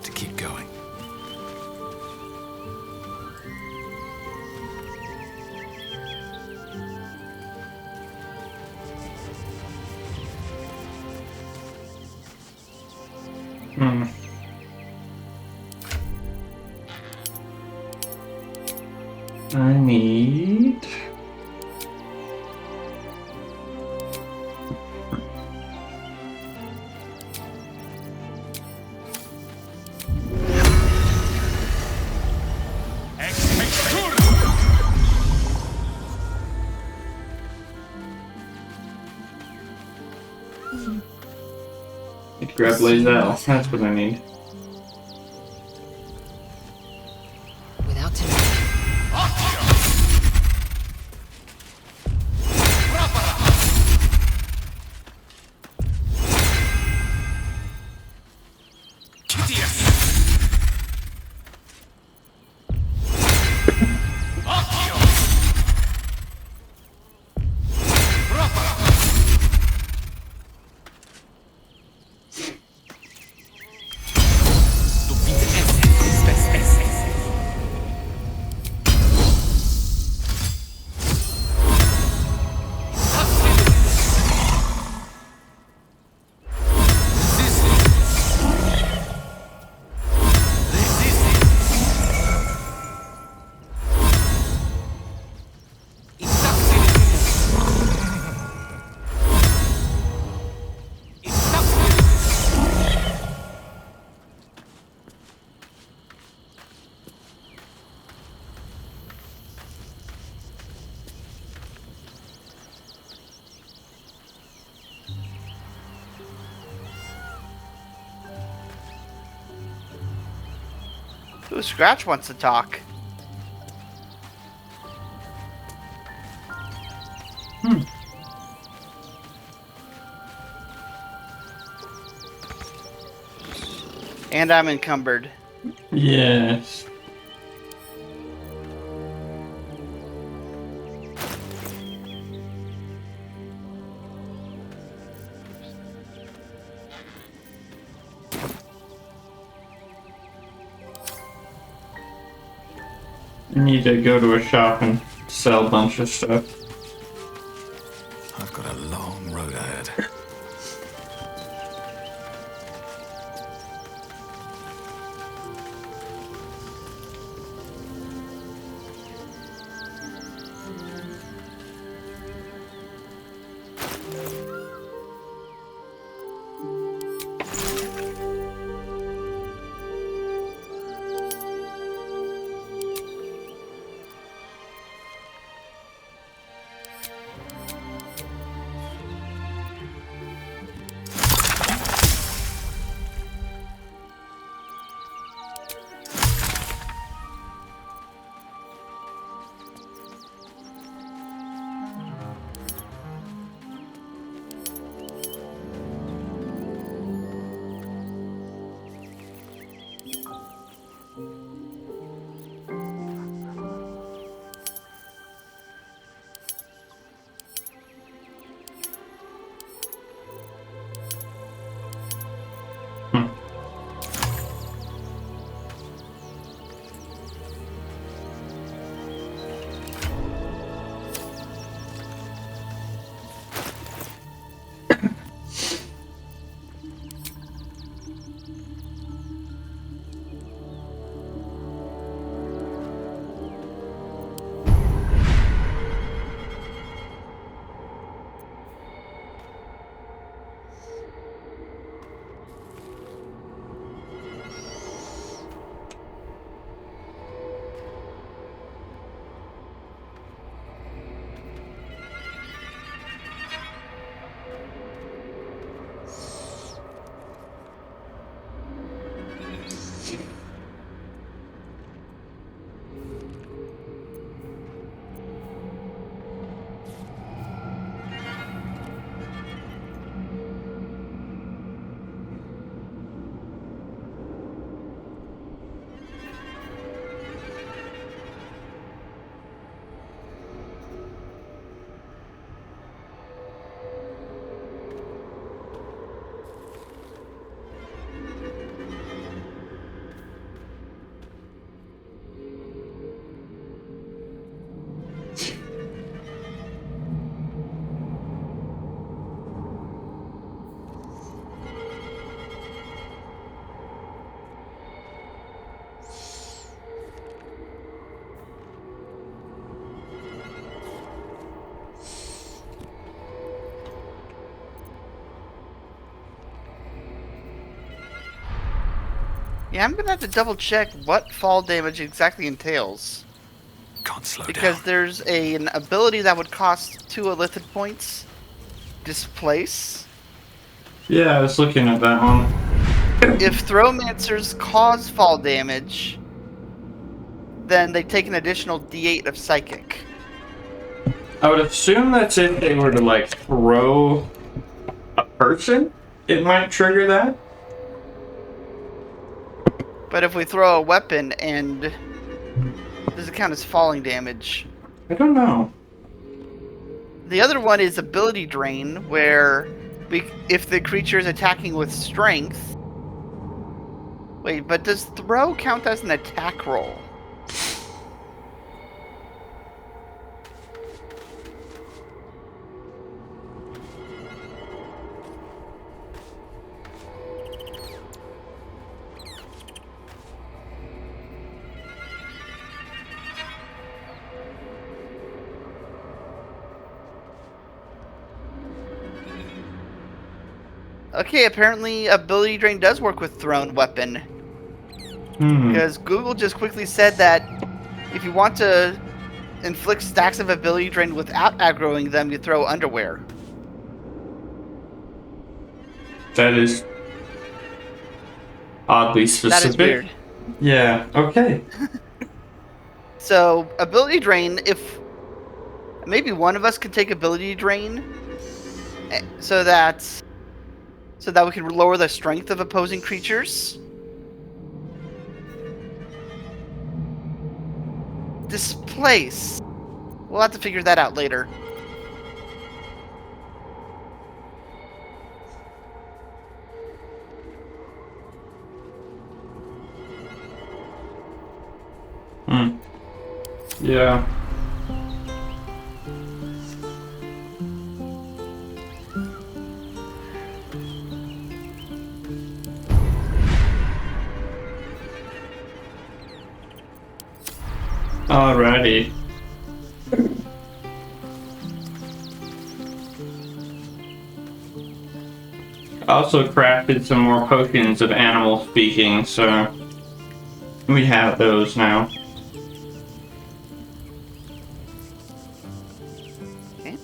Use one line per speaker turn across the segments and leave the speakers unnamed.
to keep going.
I need... Grab Lazel. That's what I need.
Without him.
Ooh, Scratch wants to talk. And I'm encumbered.
Yes. I need to go to a shop and sell a bunch of stuff.
I've got a long road ahead.
Yeah, I'm gonna have to double check what fall damage exactly entails.
Can't slow
Because
down.
there's an ability that would cost 2 Elithid points. Displace.
Yeah, I was looking at that one.
If Throwmancers cause fall damage, then they take an additional d8 of Psychic.
I would assume that's if they were to, like, throw a person, it might trigger that.
But if we throw a weapon and... does it count as falling damage?
I don't know.
The other one is Ability Drain, where if the creature is attacking with Strength... Wait, but does Throw count as an attack roll? Okay, apparently Ability Drain does work with Thrown Weapon. Because Google just quickly said that if you want to inflict stacks of Ability Drain without aggroing them, you throw Underwear.
That is oddly specific.
That is weird.
Yeah, okay.
So, Ability Drain, if maybe one of us can take Ability Drain so that we can lower the strength of opposing creatures. Displace. We'll have to figure that out later.
Yeah. Alrighty. I also crafted some more potions of animal speaking, so we have those now.
Okay.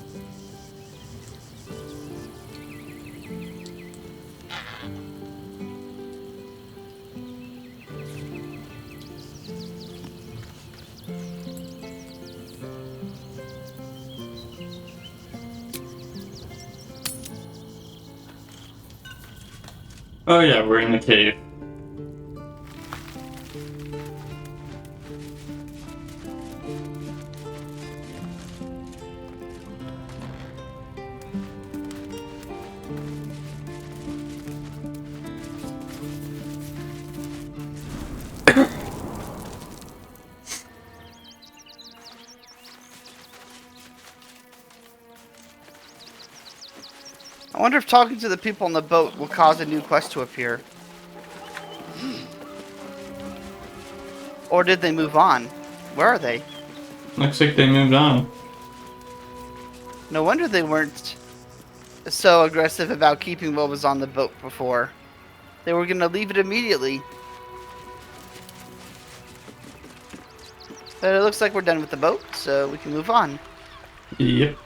Oh yeah, we're in the cave.
I wonder if talking to the people on the boat will cause a new quest to appear. Or did they move on? Where are they?
Looks like they moved on.
No wonder they weren't so aggressive about keeping what was on the boat before. They were going to leave it immediately. But it looks like we're done with the boat, so we can move on.
Yep.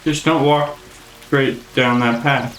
Just don't walk straight down that path.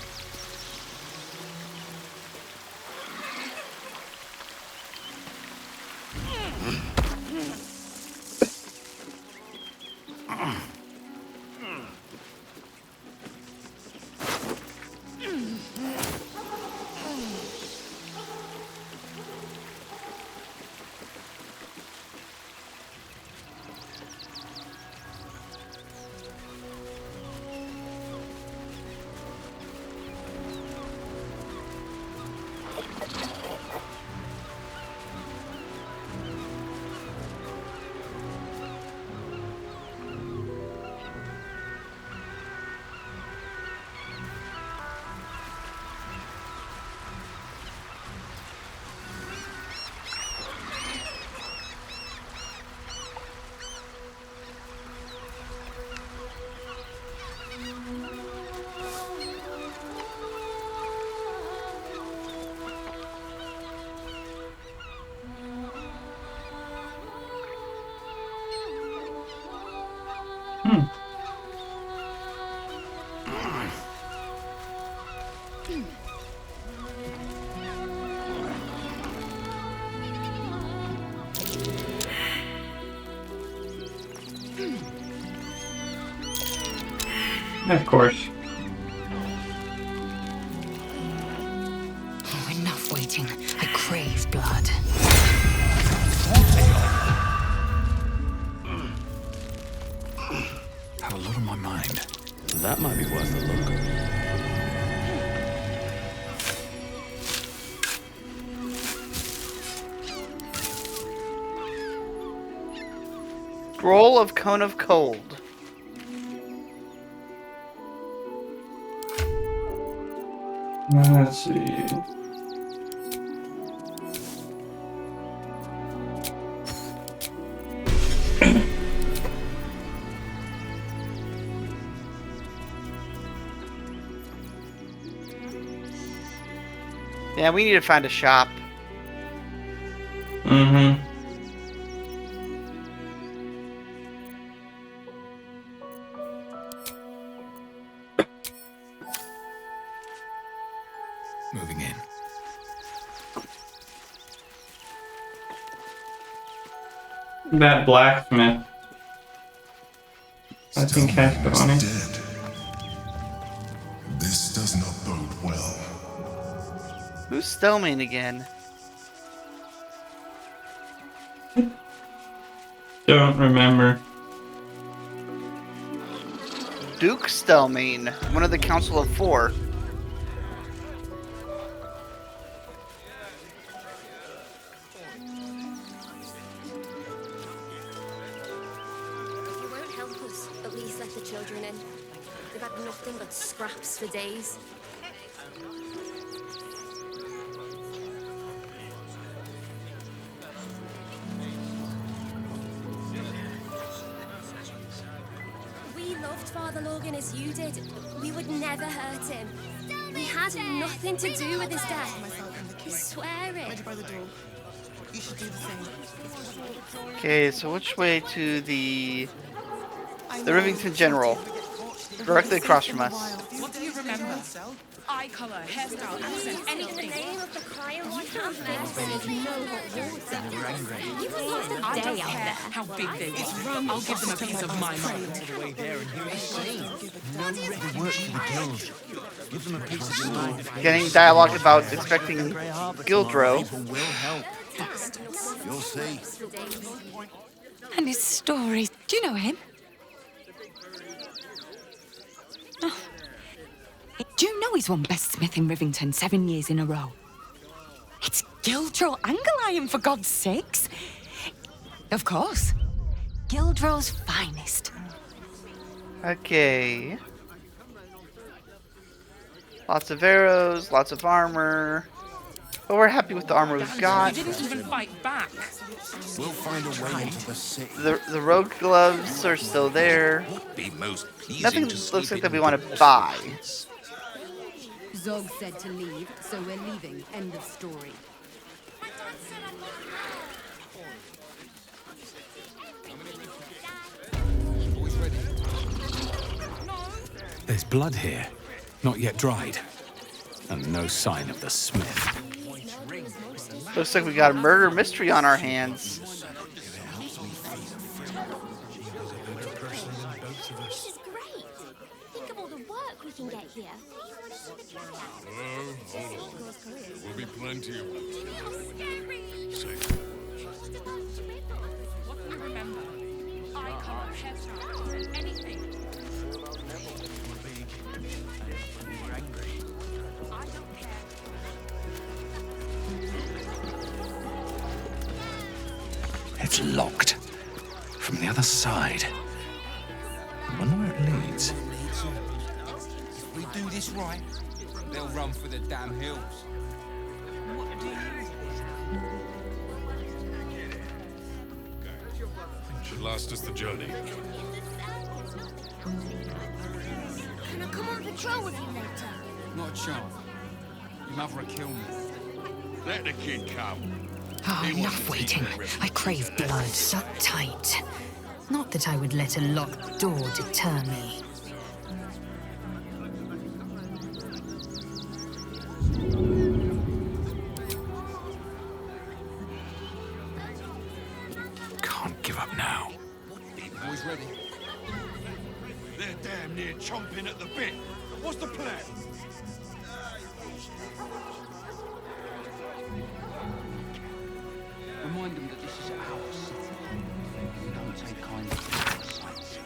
Of course.
Oh, enough waiting. I crave blood.
Have a lot on my mind.
That might be worth a look.
Scroll of Cone of Cold.
Let's see.
Yeah, we need to find a shop.
Mm-hmm.
Moving in.
That blacksmith. I think has the money.
Dead. This does not bode well.
Who's Stelmane again?
Don't remember.
Duke Stelmane, one of the Council of Four.
If you won't help us, at least let the children in. They've had nothing but scraps for days. We loved Father Logan as you did. We would never hurt him. We had nothing to do with his death. I swear it.
By the door. You should do the same.
Okay, so which way to the Rivington General? Directly across from us.
What do you remember? Eye color, hairstyle, accent,
In the
anything.
name of the crying one, have mercy. No hot water. You were lost a
I
day
don't
out
care
there.
how big they are. I'll give them a piece of my mind.
Getting dialogue about expecting Gildro.
You'll see.
And his stories. Do you know him? Oh. Do you know he's won Best Smith in Rivington 7 years in a row? It's Gildro Angelion, for God's sakes. Of course. Gildro's finest.
Okay. Lots of arrows, lots of armor. But we're happy with the armor we've
You
got.
didn't even fight back.
We'll find a way into the city.
The rogue gloves are still there.
Be most pleasing
Nothing
to
looks
sleep
like that we
in
want to buy.
Zog said to leave, so we're leaving. End of story.
There's blood here, not yet dried. And no sign of the smith.
Looks like we got a murder mystery on our hands.
This is great. Think of all the work we can get here.
Will be plenty of
What do you remember? Eye color, hairstyle, anything. I don't care.
It's locked. From the other side. I wonder where it leads.
If we do this right, they'll run for the damn hills.
should last us the journey.
Can I come on patrol with you later?
Not a chance. Your mother will kill me.
Let the kid come.
Oh, enough waiting. I crave blood. Shut tight. Not that I would let a locked door deter me.
Can't give up now.
Boys ready?
They're damn near chomping at the bit. What's the plan?
Remind them that this is our city. We don't take kindly to our sights.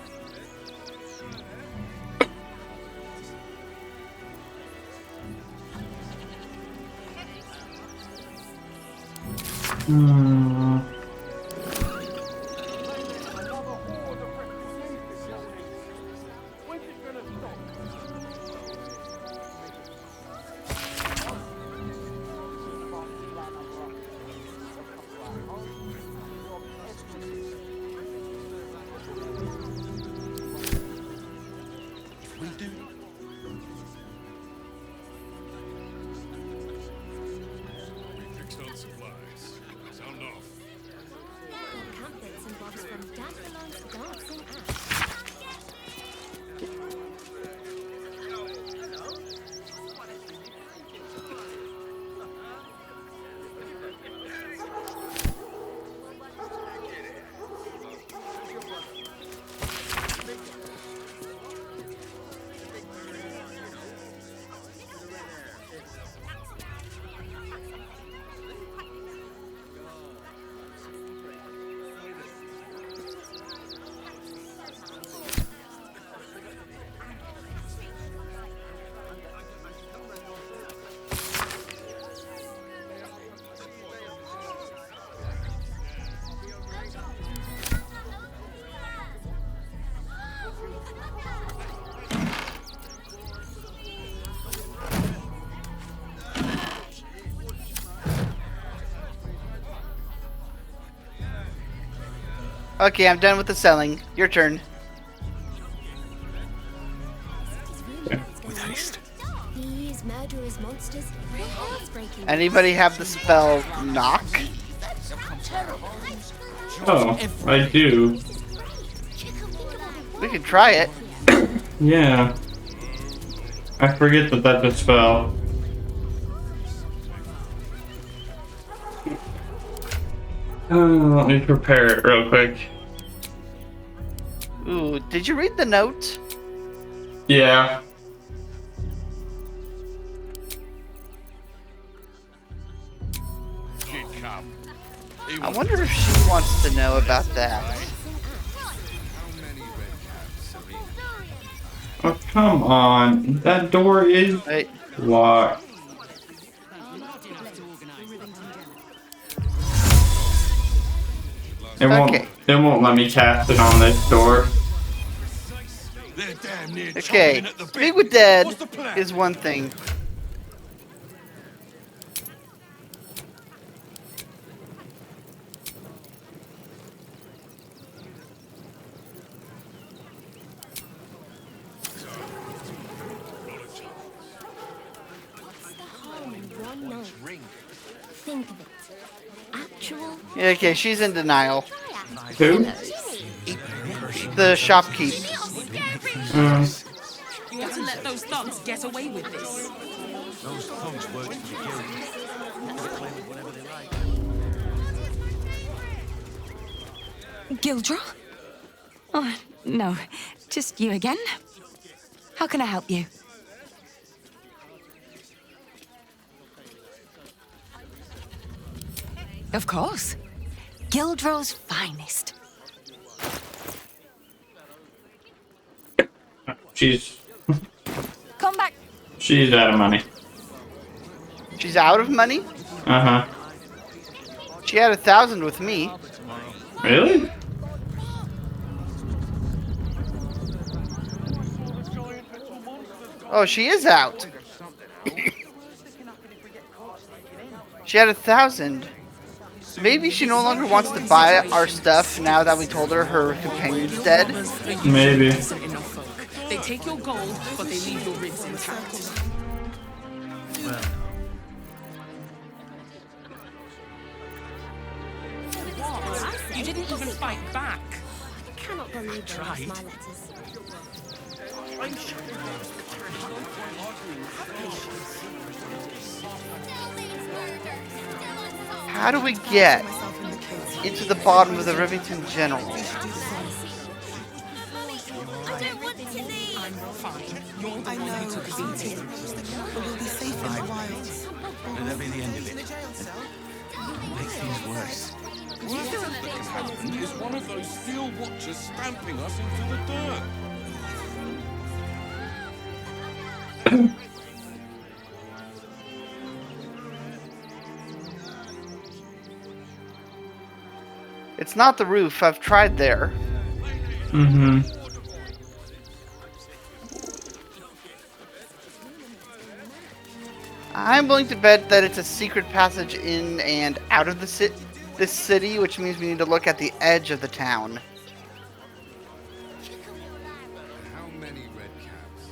Fix all the supplies. Sound off.
Camp bits and bobs from dandelions to dancing
Okay, I'm done with the selling. Your turn.
With haste.
These murderous monsters, heartbreaking.
Anybody have the spell knock?
Oh, I do.
We can try it.
Yeah. I forget that that's a spell. Let me prepare it real quick.
Ooh, did you read the note?
Yeah.
Kid come.
I wonder if she wants to know about that.
Oh, come on. That door is
Wait,
locked.
Okay.
It won't let me cast it on this door.
They're damn near
okay.
chomping at the bit.
Speak with Dead
What's the plan?
is one thing.
What's the harm in one night? Think of it. Actual
Yeah, okay, she's in denial.
Who?
The shopkeep.
You want to let those thugs get away with this?
Those thugs work for the guild. They claim it whatever they like.
Gildra? Oh, no. Just you again? How can I help you? Of course. Gildro's finest.
She's
Come back.
she's out of money.
She's out of money?
Uh-huh.
She had 1,000 with me.
Really?
Oh, she is out. She had 1,000. Maybe she no longer wants to buy our stuff now that we told her companion's dead.
Maybe.
They take your gold, but they leave your ribs intact. You didn't even fight back.
I cannot believe they lost my letters.
How do we get into the bottom of the Rivington General?
I don't want to leave.
I'm fine. You're the one who took a beating.
We'll be safe in the wilds.
And that'll be the end of it. It makes things worse.
Worst thing that can happen is one of those steel watchers stamping us into the dirt.
It's not the roof. I've tried there.
Mm-hmm.
I'm willing to bet that it's a secret passage in and out of the this city, which means we need to look at the edge of the town.
How many red caps?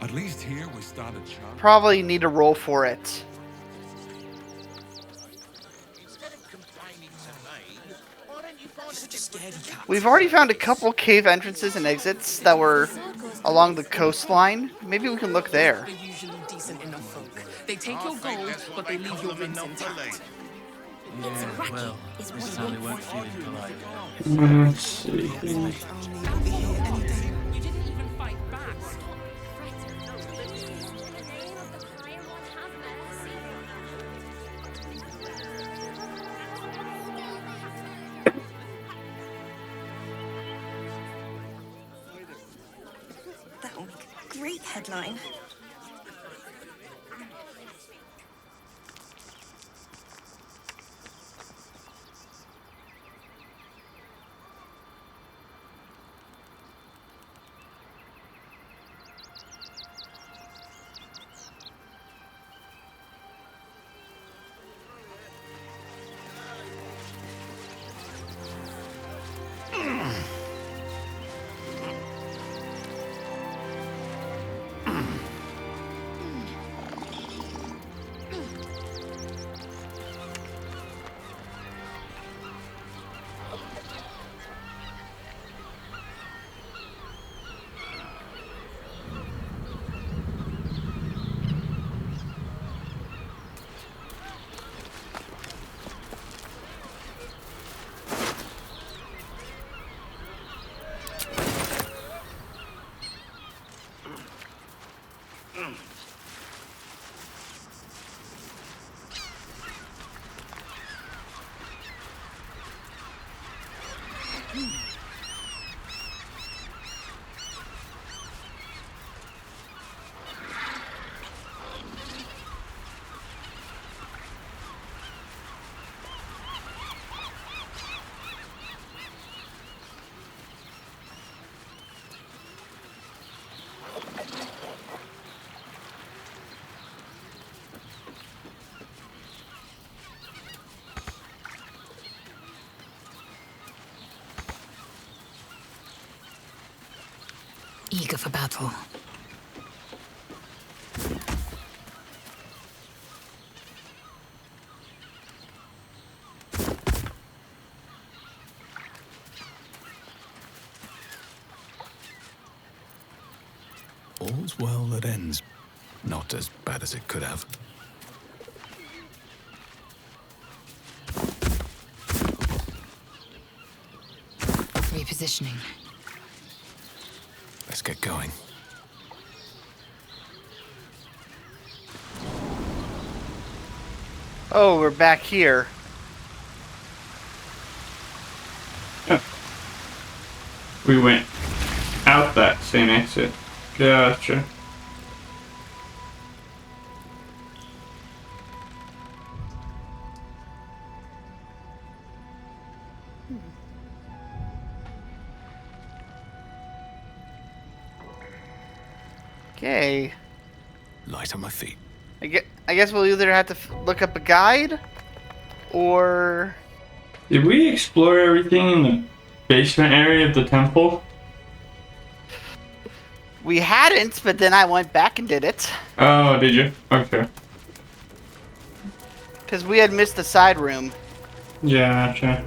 At least here we stand a chance.
Probably need to roll for it. We've already found a couple cave entrances and exits that were along the coastline. Maybe we can look there.
They're usually decent enough folk. They take your gold, but they leave your rings intact.
Yeah, well, this time they weren't feeling polite.
Let's see.
Only we'll be here any day.
You didn't even fight back.
In the name of the Higher One, have mercy.
That'll make a great headline.
Eager for battle.
All's well that ends. Not as bad as it could have.
Repositioning.
Let's get going.
Oh, we're back here.
We went out that same exit. Gotcha.
Okay.
Light on my feet.
I guess we'll either have to look up a guide, or...
Did we explore everything in the basement area of the temple?
We hadn't, but then I went back and did it.
Oh, did you? Okay.
Because we had missed the side room.
Yeah, gotcha.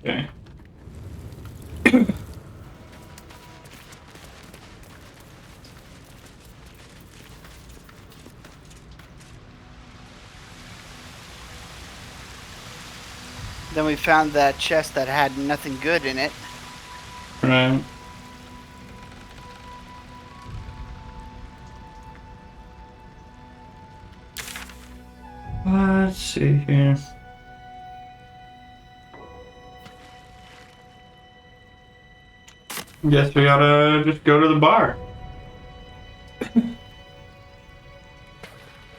Okay.
Then we found that chest that had nothing good in it.
Right. Let's see here. Guess we gotta just go to the bar.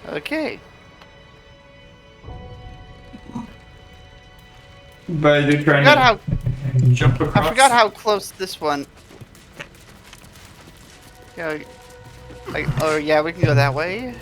Okay.
But they're trying to jump across.
I forgot how close this one. Yeah. Oh yeah, we can go that way.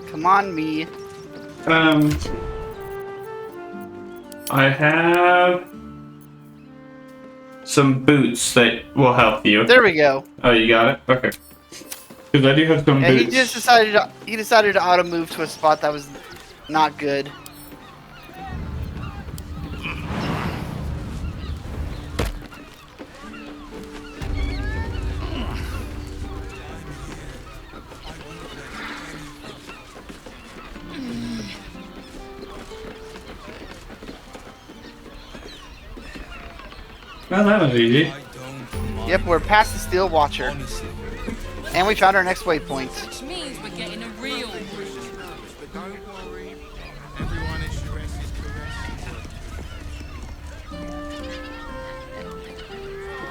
Come on, me.
I have some boots that will help you.
There we go.
Oh, you got it? Okay. Because I do have some
Yeah,
boots.
he decided to auto move to a spot that was not good.
Well, that was easy.
Yep, we're past the Steel Watcher. And we found our next waypoint.
Which means we're getting a real.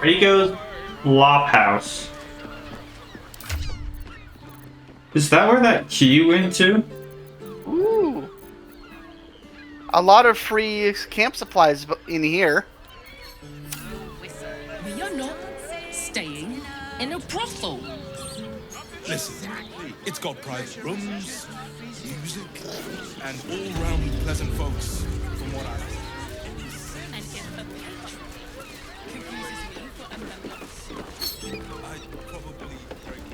Rico's Flop House. Is that where that key went to?
Ooh. A lot of free camp supplies in here.
We are not staying in a brothel.
Listen, it's got private rooms, music, and all-round pleasant folks, from what I've heard.
And if a patron confuses me for a member,
I'd probably break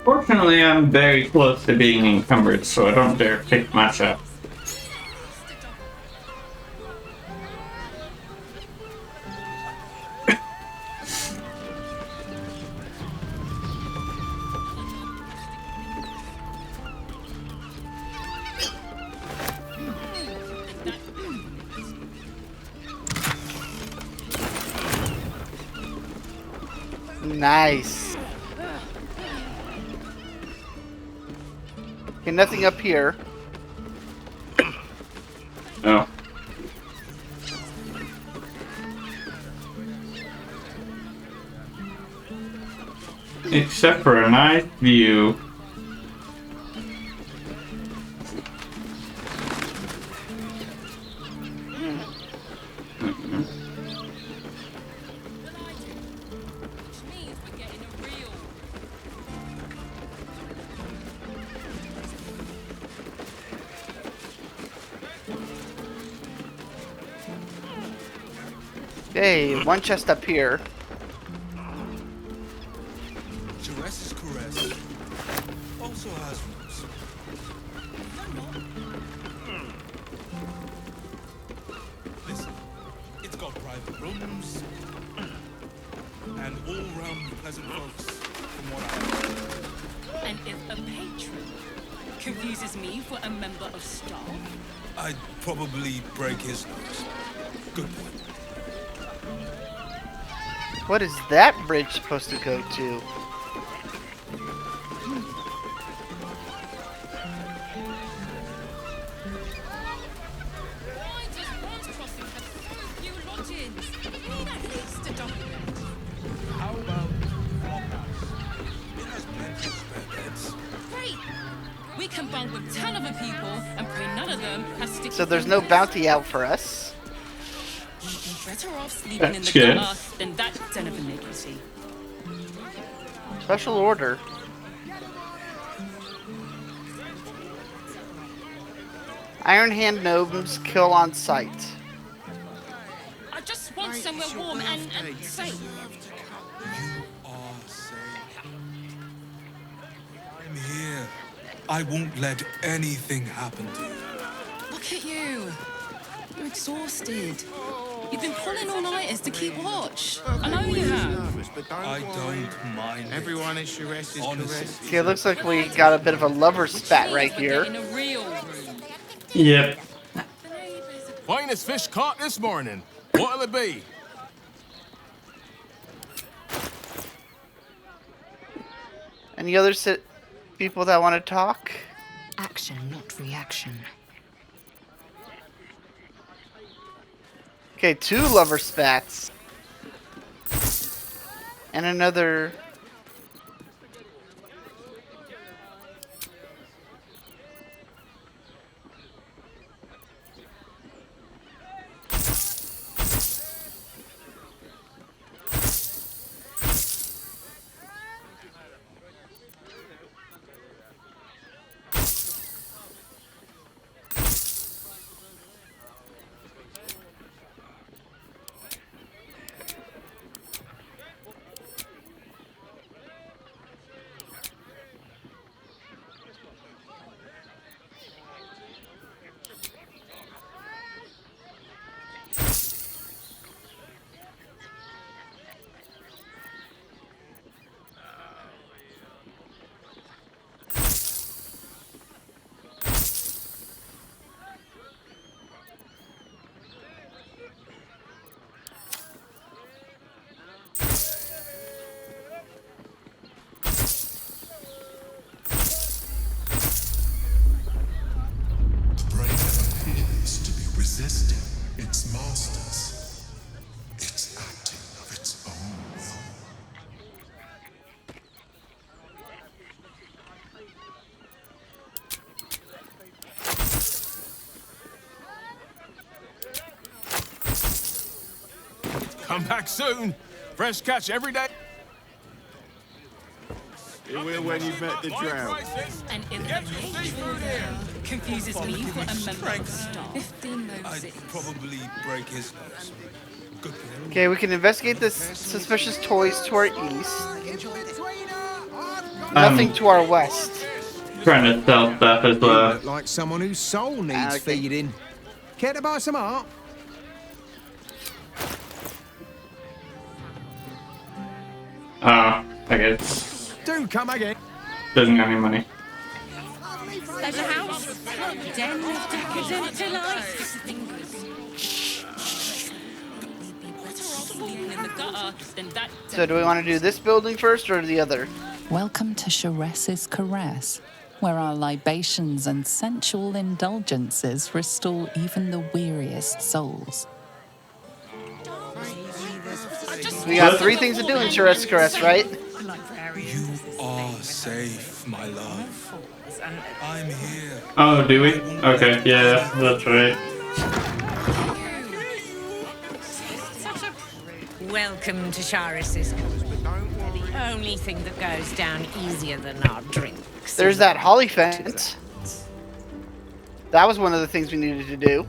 Fortunately, I'm very close to being encumbered, so I don't dare pick much up.
Nice. Okay, nothing up here.
No. Except for a nice view.
which means we're getting a real.
Okay, one chest up here.
Jerez's caress also has roots. Listen, it's got private rooms and all-round pleasant folks, from what I
And if a patron confuses me for a member of staff,
I'd probably break his nose. Good point.
What is that bridge supposed to go to?
why does Bronze Crossing have so few lodgings? We need at least a document.
How about Flophouse? It has plenty of spare beds.
Great! We can bunk with 10 other people and pray none of them have sticky
So there's no
fingers.
bounty out for us.
Better off sleeping in
That's
the
good.
gutter than that den of iniquity.
Special order. Iron Hand gnomes kill on sight.
I just want somewhere warm and safe.
You are safe. I'm here. I won't let anything happen to you.
Look at you. You're exhausted. You've been pulling all-nighters to keep watch. I know you have.
I don't mind.
Everyone is Jerez's
Honestly.
caress.
Okay, it looks like we got a bit of a lover spat right here.
In a real room.
Yep.
Finest fish caught this morning. What'll it be?
Any other people that want to talk?
Action, not reaction.
Okay, 2 lover spats. And another...
Brain appears to be resisting its masters. It's acting of its own will.
Come back soon. Fresh catch every day.
You will when you've met the drought.
And if a patron confuses me for a member of staff, 15
I'd
nosy.
probably break his nose. Good point.
Okay, we can investigate the suspicious toys to our east. Nothing to our west.
Trying to sell stuff as
You
well.
look like someone whose soul needs
Okay.
feeding. Care to buy some art?
Oh, I guess.
Do come again.
Doesn't got any money.
There's a house. Den of decadent delight. Better off sleeping in the gutter than that.
So do we want to do this building first or the other?
Welcome to Jerez's Caress, where our libations and sensual indulgences restore even the weariest souls.
We got 3 things to do in Jerez Caress, right?
You are safe, my love. I'm here.
Oh, do we? Okay, yeah, that's right.
Welcome to Charis's. The only thing that goes down easier than our drinks.
There's that holly fence. That was one of the things we needed to do.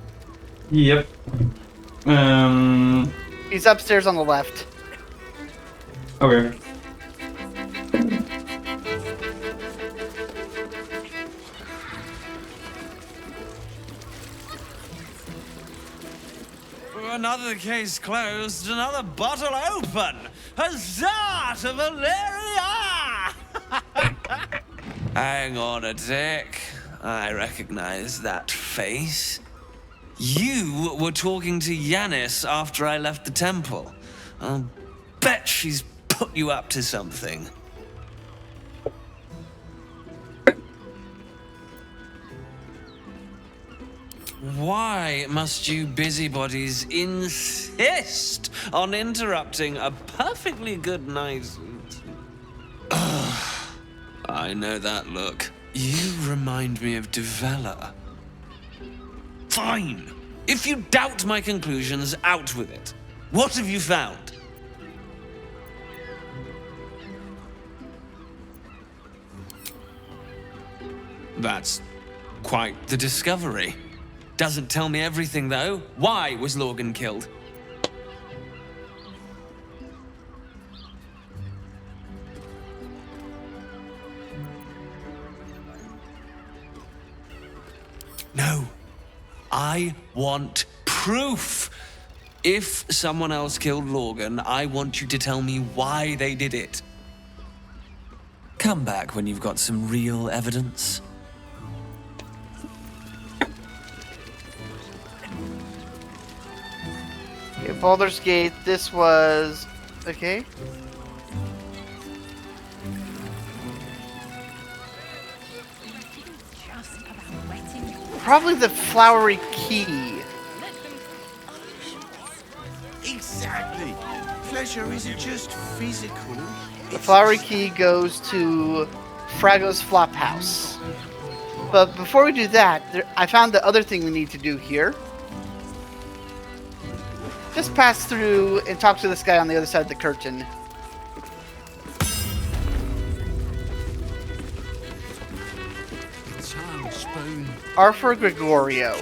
Yep.
He's upstairs on the left.
Okay.
Another case closed, another bottle open. Huzzah to Valeria! Hang on a tick. I recognize that face. You were talking to Yanis after I left the temple. I'll bet she's put you up to something. Why must you busybodies insist on interrupting a perfectly good night? I know that look. You remind me of Devella. Fine. If you doubt my conclusions, out with it. What have you found? That's quite the discovery. Doesn't tell me everything, though. Why was Lorgan killed? No. I want proof. If someone else killed Lorgan, I want you to tell me why they did it. Come back when you've got some real evidence.
Okay, Baldur's Gate, this was... Okay. Probably the flowery key.
Exactly. Pleasure isn't just physical.
The flowery key goes to Frago's Flophouse. But before we do that, I found the other thing we need to do here. Just pass through and talk to this guy on the other side of the curtain. Arthur Gregorio.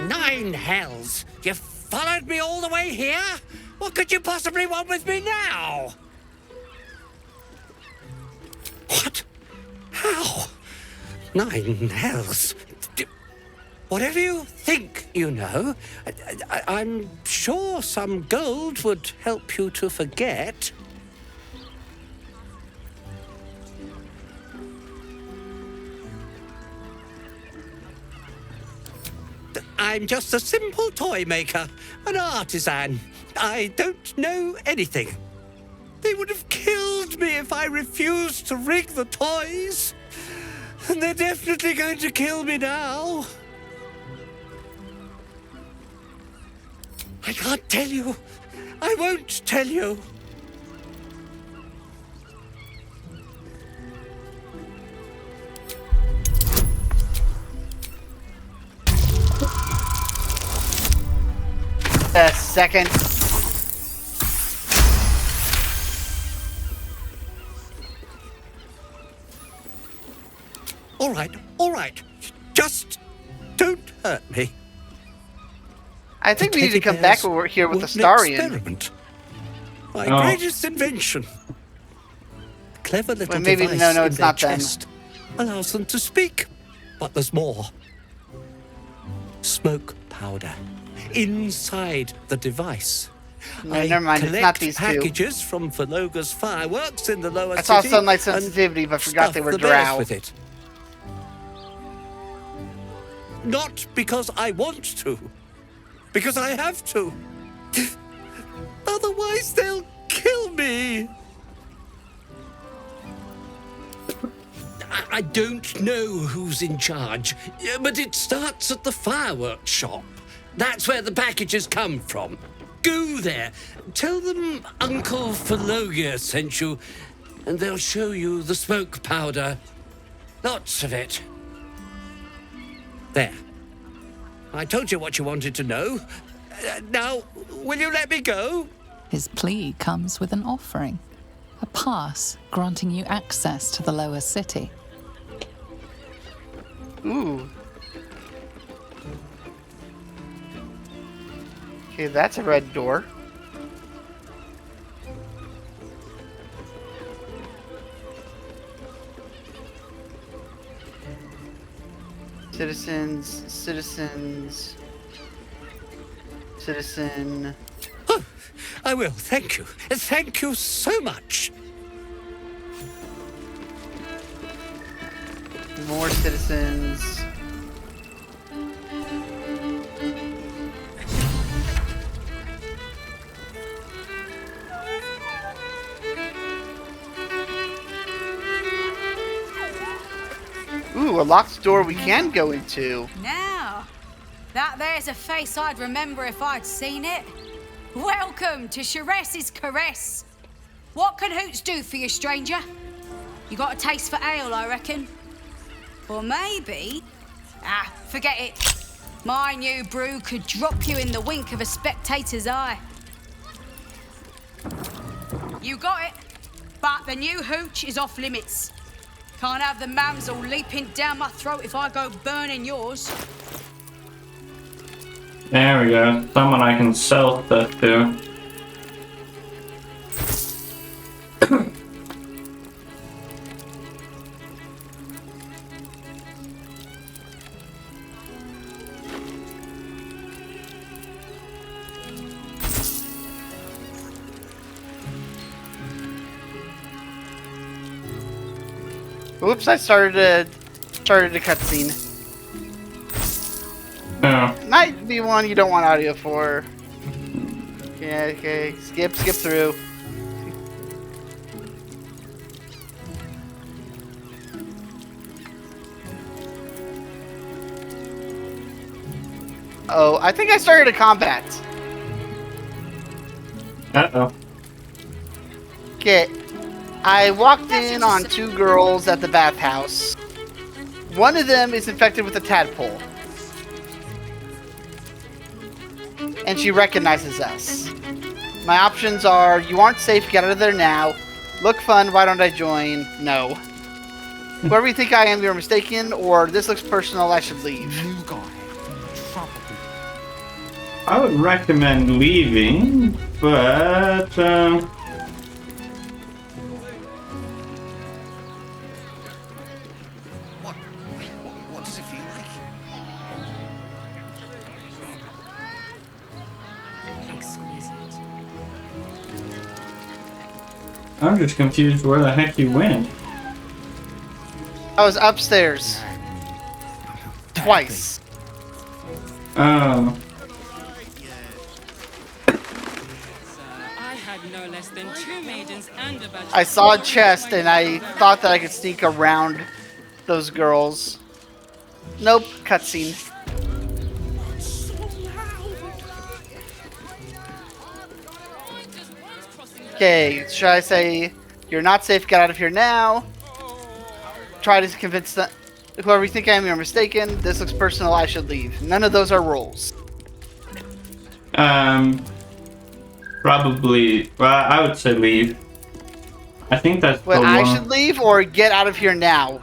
9 hells! You followed me all the way here? What could you possibly want with me now? What? How? 9 hells? Whatever you think you know, I'm sure some gold would help you to forget. I'm just a simple toy maker, an artisan. I don't know anything. They would have killed me if I refused to rig the toys. And they're definitely going to kill me now. I can't tell you. I won't tell you.
A second.
All right. Just don't hurt me.
I think we need to come back over here with the Starian.
Experiment. My greatest invention. A clever little
well, maybe,
device
no,
in
it's
their
not
chest allows them to speak. But there's more. Smoke powder inside the device.
No, never mind, it's not these
packages from Valoga's fireworks in the lower
city. I saw sunlight
and
sensitivity, but forgot they were
the
drow.
with it. Not because I want to, because I have to. Otherwise, they'll kill me. I don't know who's in charge, but it starts at the fireworks shop. That's where the packages come from. Go there. Tell them Uncle Phalogia sent you, and they'll show you the smoke powder. Lots of it. There. I told you what you wanted to know. Now, will you let me go?
His plea comes with an offering. A pass granting you access to the lower city.
Ooh. Okay, that's a red door. Citizens. Citizen.
Oh, I will. Thank you. Thank you so much.
More citizens. Ooh, a locked door we can go into.
Now, that there's a face I'd remember if I'd seen it. Welcome to Sorcerer's Caress. What can Hoots do for you, stranger? You got a taste for ale, I reckon? Or maybe... Ah, forget it. My new brew could drop you in the wink of a spectator's eye. You got it, but the new hooch is off limits. Can't have the mamsel leaping down my throat if I go burning yours.
There we go. Someone I can sell stuff to.
Oops, I started a cutscene.
Oh.
Might be one you don't want audio for. Yeah, okay. Skip through. Oh, I think I started a combat.
Uh-oh.
Okay. I walked in on two girls at the bathhouse. One of them is infected with a tadpole. And she recognizes us. My options are, you aren't safe, get out of there now. Look fun, why don't I join? No. Whoever you think I am, you're mistaken, or this looks personal, I should leave.
New guy. Trouble.
I would recommend leaving, but
What does it feel like?
I'm just confused where the heck you went.
I was upstairs. Twice.
Oh.
I had no less than 2 maidens and a badge.
I saw a chest and I thought that I could sneak around those girls. Nope, cutscene. Okay, should I say, you're not safe, get out of here now? Try to convince them, whoever you think I am, you're mistaken. This looks personal, I should leave. None of those are roles.
Probably. Well, I would say leave. I think that's
Well,
the
I
one.
should leave or get out of here now?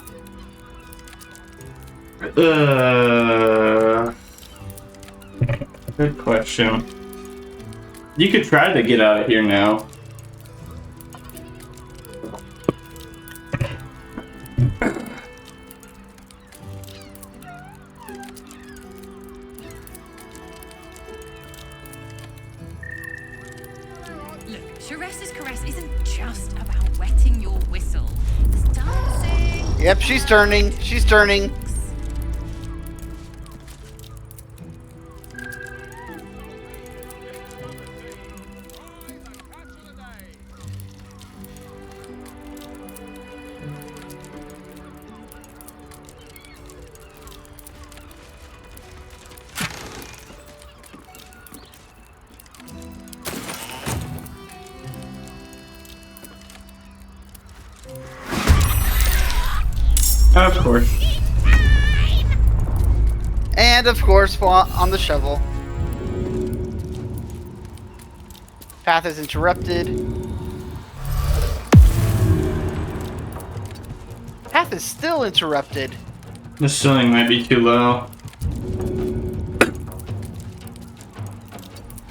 Good question. You could try to get out of here now.
Look, Sorcerer's Caress isn't just about wetting your whistle. There's dancing.
Yep, she's turning. She's turning.
Of course.
And of course, on the shovel. Path is interrupted. Path is still interrupted.
The ceiling might be too low.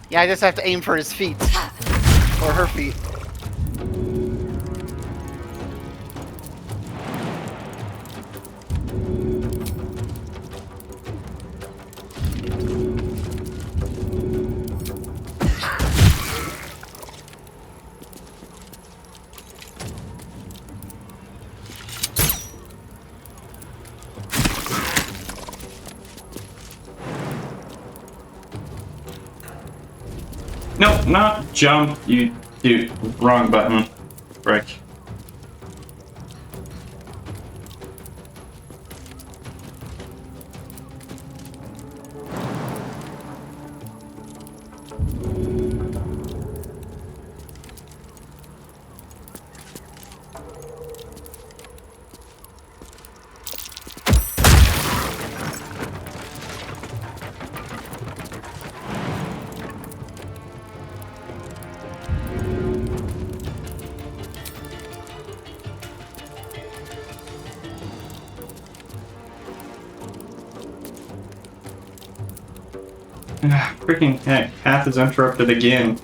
Yeah, I just have to aim for his feet. Or her feet.
Nope, not jump. You do wrong button. Frick. Freaking heck, path is interrupted again.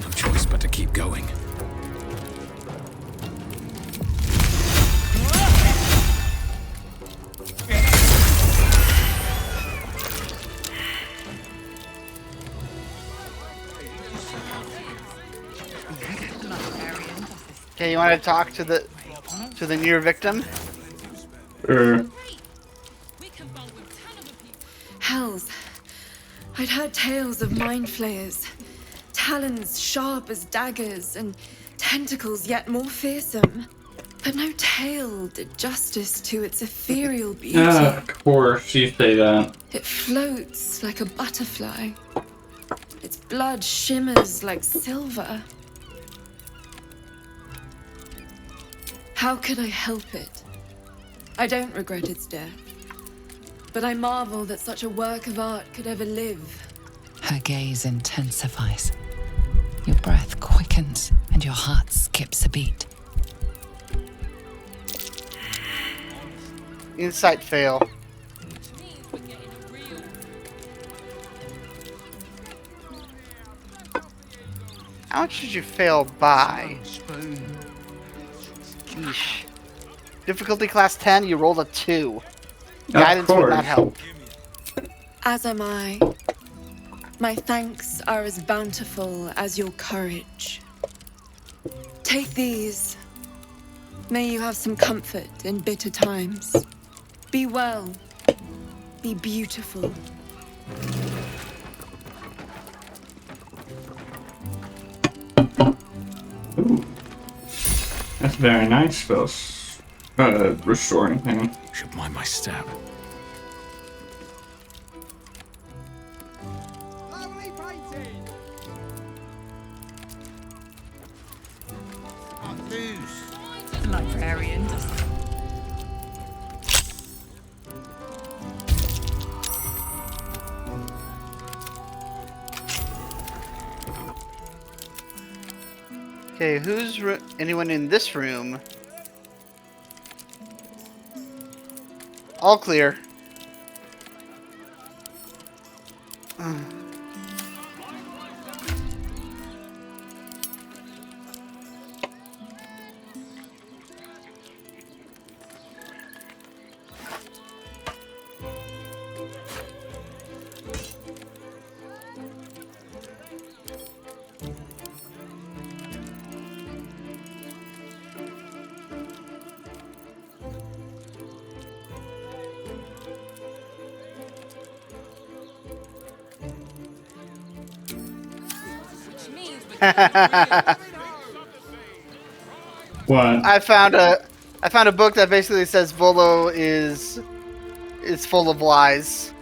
No choice but to keep going.
Okay, you want to talk to the near victim?
Hells. I'd heard tales of mind flayers. Talons sharp as daggers and tentacles yet more fearsome. But no tale did justice to its ethereal beauty.
Of course, you say that.
It floats like a butterfly. Its blood shimmers like silver. How could I help it? I don't regret its death. But I marvel that such a work of art could ever live.
Her gaze intensifies. Your breath quickens and your heart skips a beat.
Insight fail. How much did you fail by? Yeesh. Difficulty class 10, you rolled a 2. Guidance would not help.
As am I. My thanks are as bountiful as your courage. Take these. May you have some comfort in bitter times. Be well. Be beautiful.
Ooh. That's very nice, spells. Restoring thing.
Should mind my step.
The librarian does.
Okay, who's anyone in this room? All clear.
What?
I found a book that basically says Volo is full of lies.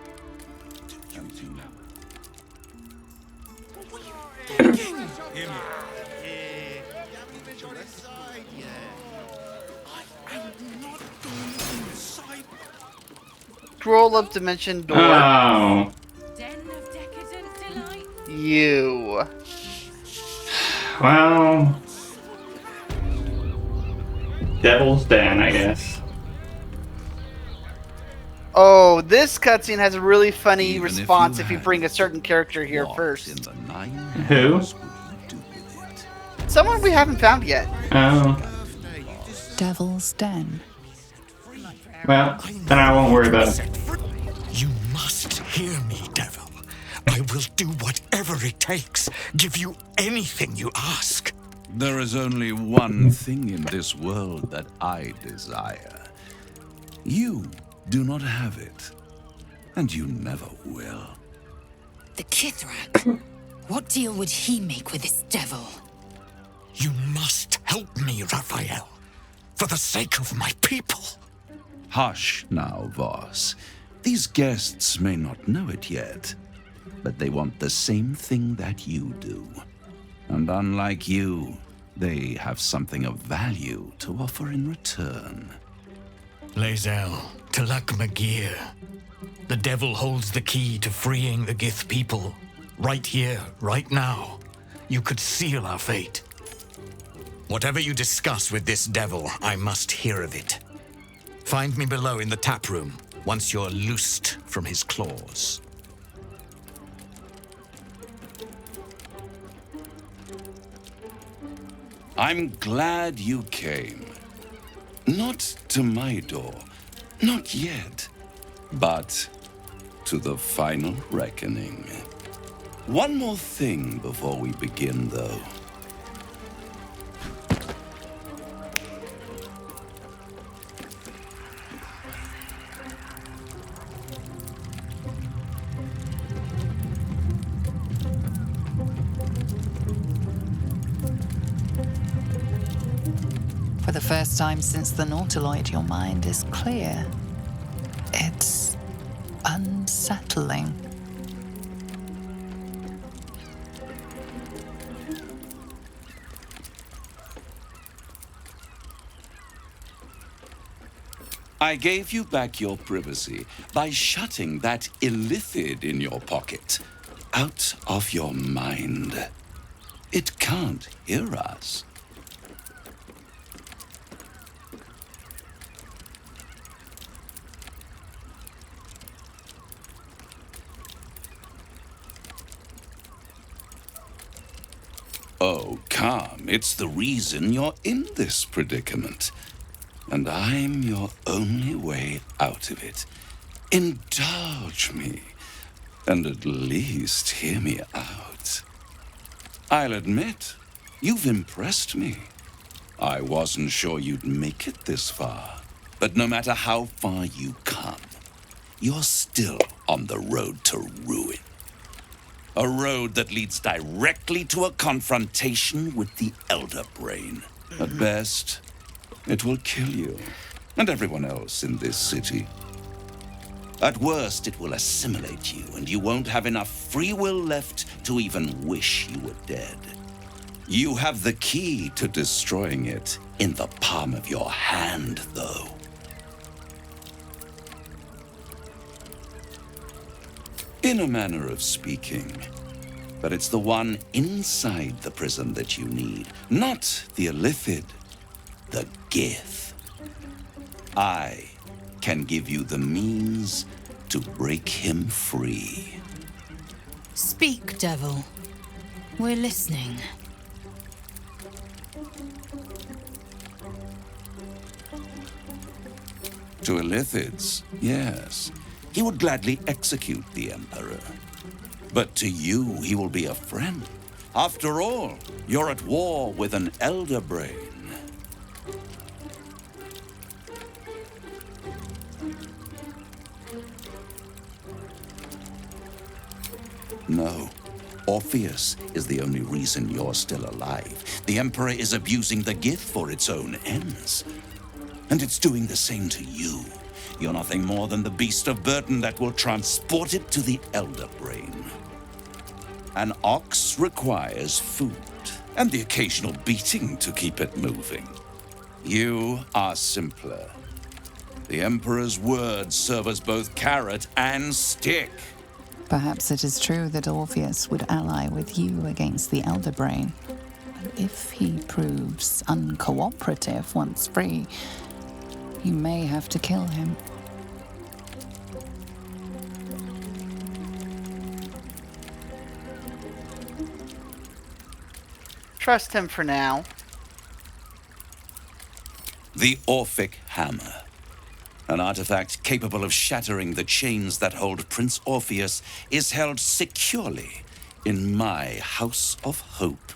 Scroll up dimension door.
Oh.
You.
Well, Devil's Den, I guess.
Oh, this cutscene has a really funny response if you bring a certain character here first.
Who?
Someone we haven't found yet.
Oh.
Devil's Den.
Well, then I won't worry about it.
You must hear me, Devil. I will do whatever it takes. Give you anything you ask.
There is only one thing in this world that I desire. You do not have it.
And you never will.
The Kithrak. What deal would he make with this devil?
You must help me, Raphael. For the sake of my people.
Hush now, Voss. These guests may not know it yet, but they want the same thing that you do. And unlike you, they have something of value to offer in return.
Lae'zel, Talak Magir. The devil holds the key to freeing the Gith people. Right here, right now. You could seal our fate. Whatever you discuss with this devil, I must hear of it. Find me below in the tap room, once you're loosed from his claws.
I'm glad you came. Not to my door, not yet, but to the final reckoning. One more thing before we begin, though.
For the first time since the Nautiloid, your mind is clear. It's unsettling.
I gave you back your privacy by shutting that illithid in your pocket out of your mind. It can't hear us. Oh, calm. It's the reason you're in this predicament. And I'm your only way out of it. Indulge me, and at least hear me out. I'll admit, you've impressed me. I wasn't sure you'd make it this far. But no matter how far you come, you're still on the road to ruin. A road that leads directly to a confrontation with the Elder Brain. At best, it will kill you, and everyone else in this city. At worst, it will assimilate you, and you won't have enough free will left to even wish you were dead. You have the key to destroying it in the palm of your hand, though. In a manner of speaking. But it's the one inside the prison that you need, not the illithid. The Gith. I can give you the means to break him free.
Speak, devil. We're listening.
To illithids, yes. He would gladly execute the Emperor. But to you, he will be a friend. After all, you're at war with an Elder Brain. No. Orpheus is the only reason you're still alive. The Emperor is abusing the Gith for its own ends. And it's doing the same to you. You're nothing more than the beast of burden that will transport it to the Elder Brain. An ox requires food, and the occasional beating to keep it moving. You are simpler. The Emperor's words serve as both carrot and stick.
Perhaps it is true that Orpheus would ally with you against the Elder Brain. But if he proves uncooperative once free, you may have to kill him.
Trust him for now.
The Orphic Hammer. An artifact capable of shattering the chains that hold Prince Orpheus is held securely in my House of Hope,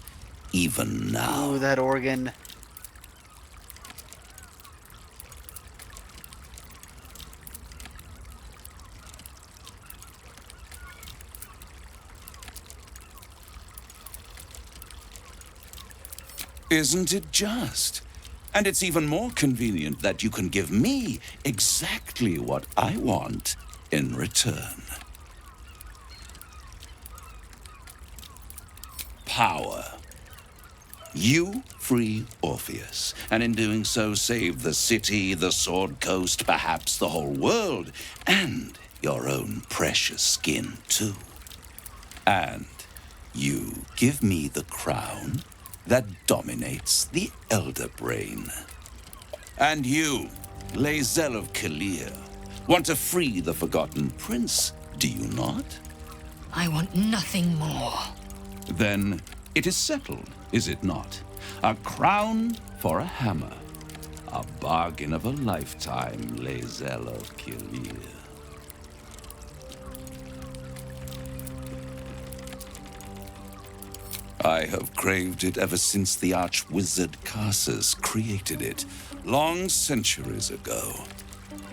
even now.
Ooh, that organ.
Isn't it just? And it's even more convenient that you can give me exactly what I want in return. Power. You free Orpheus, and in doing so save the city, the Sword Coast, perhaps the whole world, and your own precious skin too. And you give me the crown that dominates the Elder Brain. And you, Lae'zel of Kal'Jaru, want to free the Forgotten Prince, do you not?
I want nothing more.
Then it is settled, is it not? A crown for a hammer. A bargain of a lifetime, Lae'zel of Kal'Jaru. I have craved it ever since the arch-wizard Karsus created it, long centuries ago,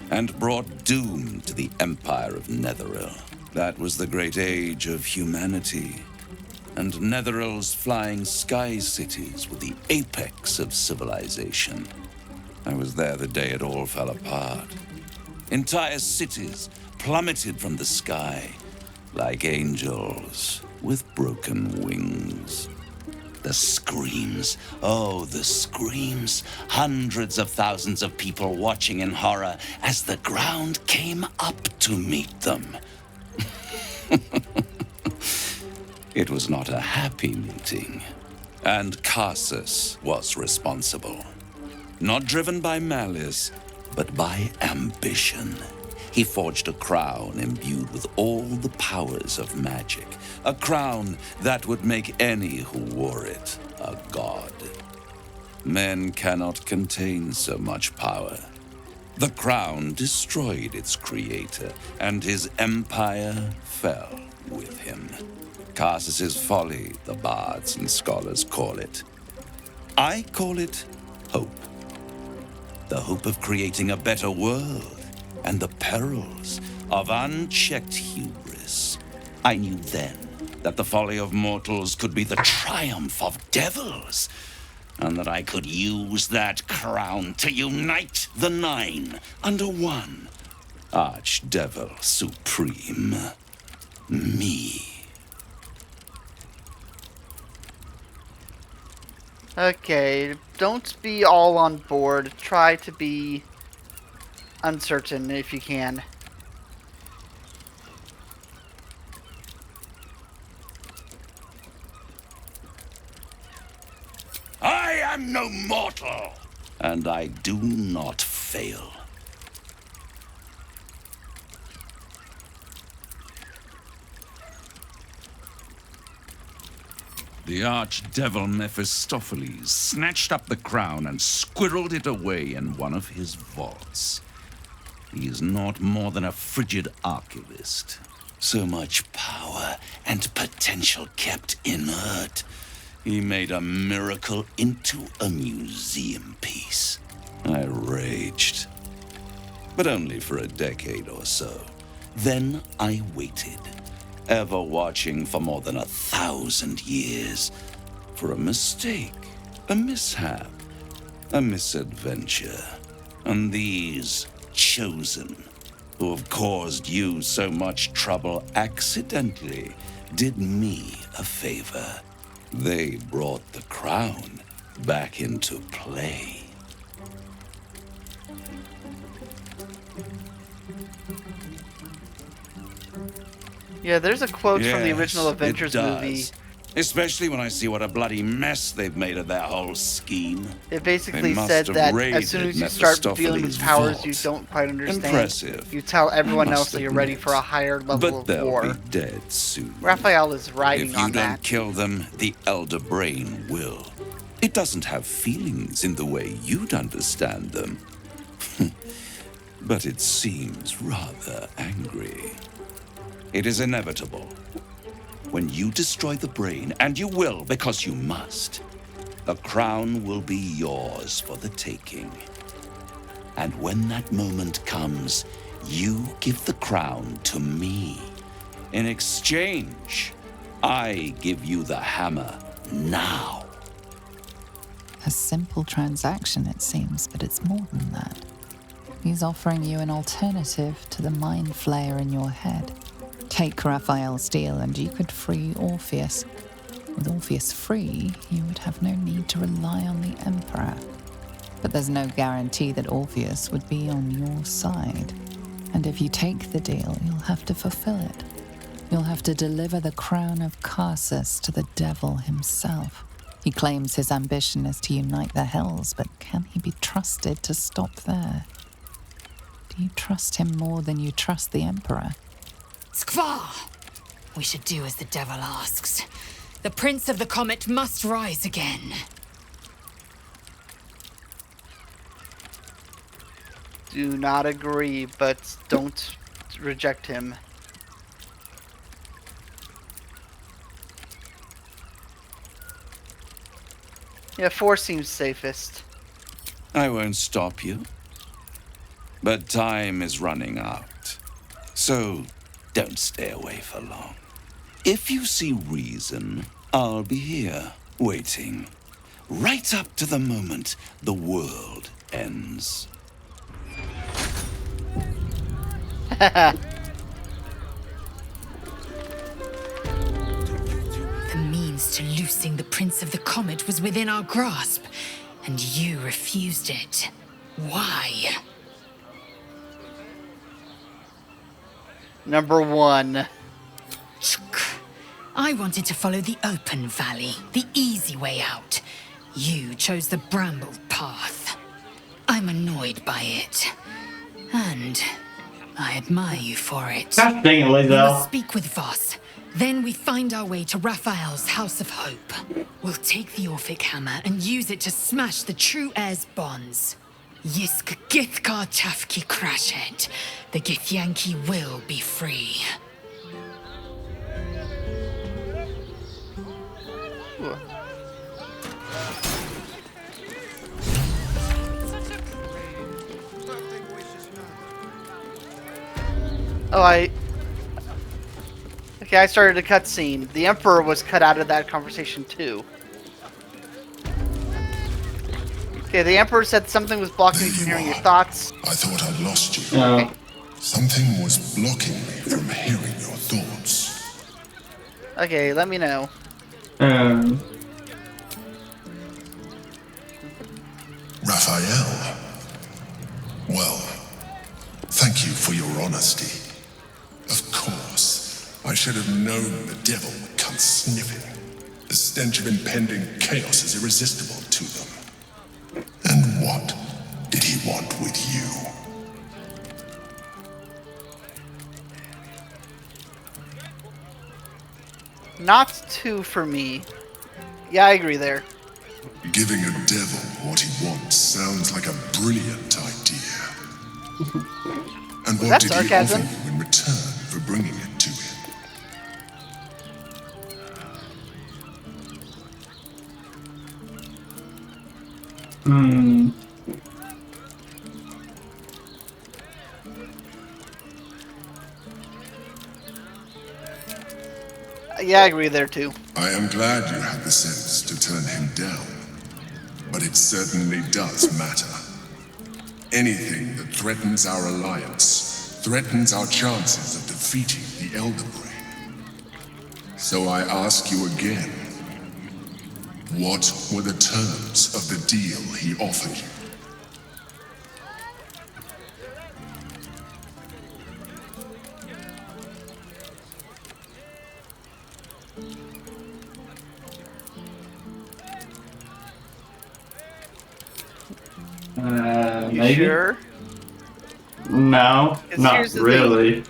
and brought doom to the Empire of Netheril. That was the great age of humanity, and Netheril's flying sky cities were the apex of civilization. I was there the day it all fell apart. Entire cities plummeted from the sky, like angels with broken wings. The screams, oh, the screams. Hundreds of thousands of people watching in horror as the ground came up to meet them. It was not a happy meeting, and Karsus was responsible. Not driven by malice, but by ambition. He forged a crown imbued with all the powers of magic. A crown that would make any who wore it a god. Men cannot contain so much power. The crown destroyed its creator, and his empire fell with him. Karsus's folly, the bards and scholars call it. I call it hope. The hope of creating a better world, and the perils of unchecked hubris. I knew then that the folly of mortals could be the triumph of devils, and that I could use that crown to unite the Nine under one Archdevil Supreme. Me.
Okay, don't be all on board. Try to be uncertain if you can.
I am no mortal, and I do not fail. The archdevil Mephistopheles snatched up the crown and squirreled it away in one of his vaults. He is not more than a frigid archivist. So much power and potential kept inert. He made a miracle into a museum piece. I raged, but only for a decade or so. Then I waited, ever watching for more than 1,000 years, for a mistake, a mishap, a misadventure. And these chosen, who have caused you so much trouble accidentally, did me a favor. They brought the crown back into play.
Yeah, there's a quote from the original Avengers
it does.
movie.
Especially when I see what a bloody mess they've made of their whole scheme.
It basically
They must
said
have
that
raided
as soon as you start dealing with
Mephistopheles'
powers
vault.
you don't quite understand,
Impressive.
you tell everyone
I must
else that you're ready
admit.
for a higher level
But
of
they'll
war.
be dead soon.
Raphael is riding
If you
on
don't
that.
kill them, the Elder Brain will. It doesn't have feelings in the way you'd understand them. But it seems rather angry. It is inevitable. When you destroy the brain, and you will because you must, the crown will be yours for the taking. And when that moment comes, you give the crown to me. In exchange, I give you the hammer now.
A simple transaction, it seems, but it's more than that. He's offering you an alternative to the mind flayer in your head. Take Raphael's deal and you could free Orpheus. With Orpheus free, you would have no need to rely on the Emperor. But there's no guarantee that Orpheus would be on your side. And if you take the deal, you'll have to fulfill it. You'll have to deliver the crown of Carsus to the devil himself. He claims his ambition is to unite the Hells, but can he be trusted to stop there? Do you trust him more than you trust the Emperor?
Skvar! We should do as the devil asks. The Prince of the Comet must rise again.
Do not agree, but don't reject him. Yeah, 4 seems safest.
I won't stop you. But time is running out. So don't stay away for long. If you see reason, I'll be here, waiting. Right up to the moment the world ends.
The means to loosing the Prince of the Comet was within our grasp, and you refused it. Why?
Number 1.
I wanted to follow the open valley, the easy way out. You chose the bramble path. I'm annoyed by it. And I admire you for it.
God dang it,
We
Lae'zel.
must speak with Voss. Then we find our way to Raphael's House of Hope. We'll take the Orphic Hammer and use it to smash the true heir's bonds. Yisk Githkar Tafki Crashet. The Githyanki will be free.
Oh, Okay, I started a cutscene. The Emperor was cut out of that conversation too. Okay, the Emperor said something was blocking me from hearing your thoughts.
I thought I'd lost you.
Okay.
Something was blocking me from hearing your thoughts.
Okay, let me know.
Raphael. Well, thank you for your honesty. Of course, I should have known the devil would come sniffing. The stench of impending chaos is irresistible to them. And what did he want with you?
Not 2 for me. Yeah, I agree there.
Giving a devil what he wants sounds like a brilliant idea. And
Was
what
that
did
sarcasm?
he offer you in return for bringing it to him?
Yeah, I agree there too.
I am glad you had the sense to turn him down. But it certainly does matter. Anything that threatens our alliance threatens our chances of defeating the Elder Brain. So I ask you again, what were the terms of the deal he offered you?
You
Maybe?
sure?
No,
'Cause
not
here's the
really.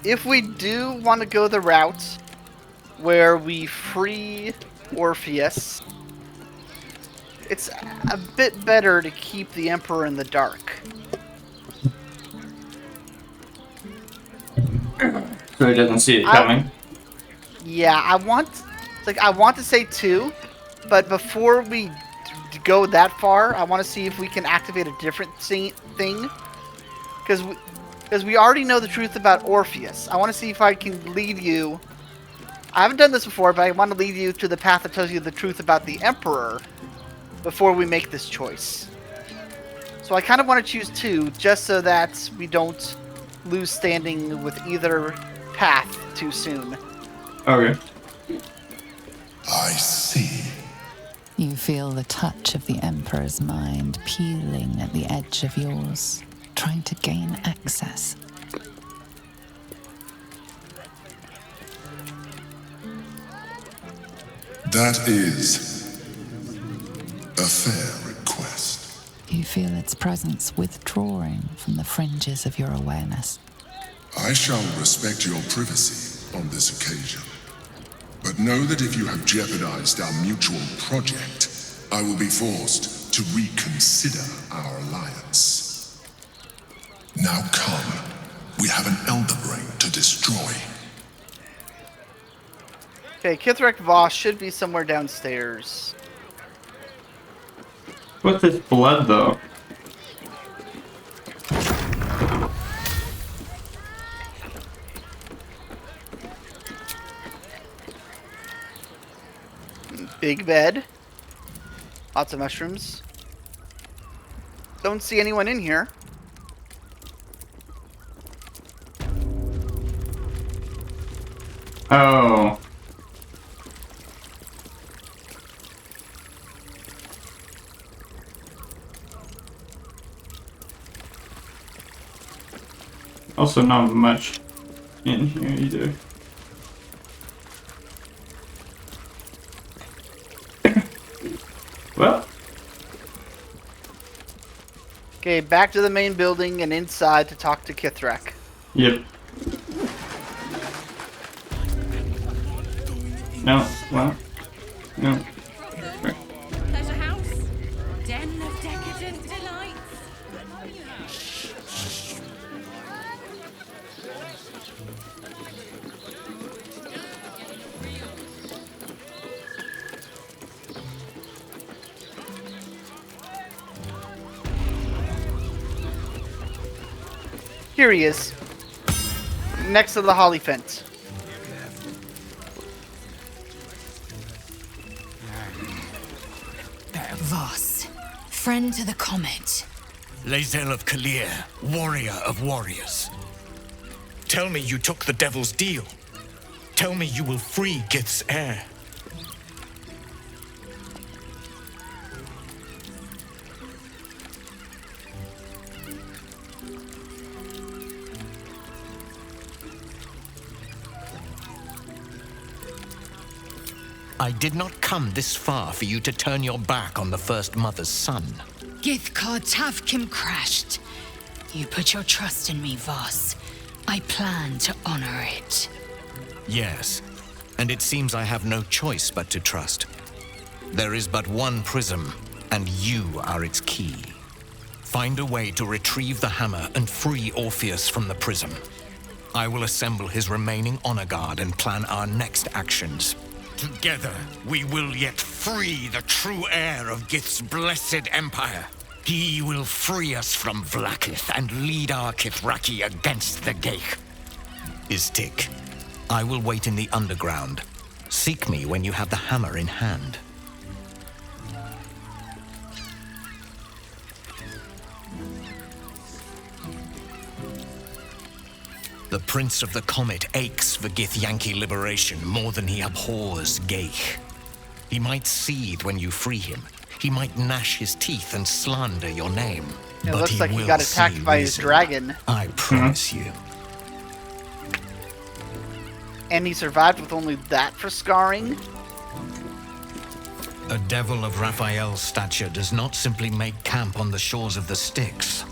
If we do want to go the route where we free Orpheus, it's a bit better to keep the Emperor in the dark.
So he doesn't see it coming.
Yeah, I want to say 2, but before we go that far, I want to see if we can activate a different thing, because we already know the truth about Orpheus. I want to see if I can lead you I haven't done this before, but I want to lead you to the path that tells you the truth about the Emperor before we make this choice. So I kind of want to choose two, just so that we don't lose standing with either path too soon.
Okay.
I see.
You feel the touch of the Emperor's mind peeling at the edge of yours, trying to gain access.
That is a fair request.
You feel its presence withdrawing from the fringes of your awareness.
I shall respect your privacy on this occasion. But know that if you have jeopardized our mutual project, I will be forced to reconsider our alliance. Now come. We have an Elder Brain to destroy.
Okay, Kithrak Voss should be somewhere downstairs.
What's this blood, though?
Big bed. Lots of mushrooms. Don't see anyone in here.
Oh. Also not much in here either. Well.
Okay, back to the main building and inside to talk to Kithrak.
Yep. No, well, no. Right.
Pleasure house, den of decadent delights.
Here he is. Next to the holly fence.
Voss, friend to the comet.
Lae'zel of Kal'Jaru, warrior of warriors. Tell me you took the devil's deal. Tell me you will free Gith's heir. I did not come this far for you to turn your back on the First Mother's son.
Githkar Tavkim crashed. You put your trust in me, Voss. I plan to honor it.
Yes, and it seems I have no choice but to trust. There is but one prism, and you are its key. Find a way to retrieve the hammer and free Orpheus from the prism. I will assemble his remaining honor guard and plan our next actions. Together, we will yet free the true heir of Gith's blessed empire. He will free us from Vlaakith and lead our Kithraki against the Geich. Istik, I will wait in the underground. Seek me when you have the hammer in hand. The Prince of the Comet aches for Githyanki liberation more than he abhors Geich. He might seethe when you free him. He might gnash his teeth and slander your name.
It
but
looks like he got attacked
see
by his
reason.
dragon.
I promise you.
And he survived with only that for scarring?
A devil of Raphael's stature does not simply make camp on the shores of the Styx.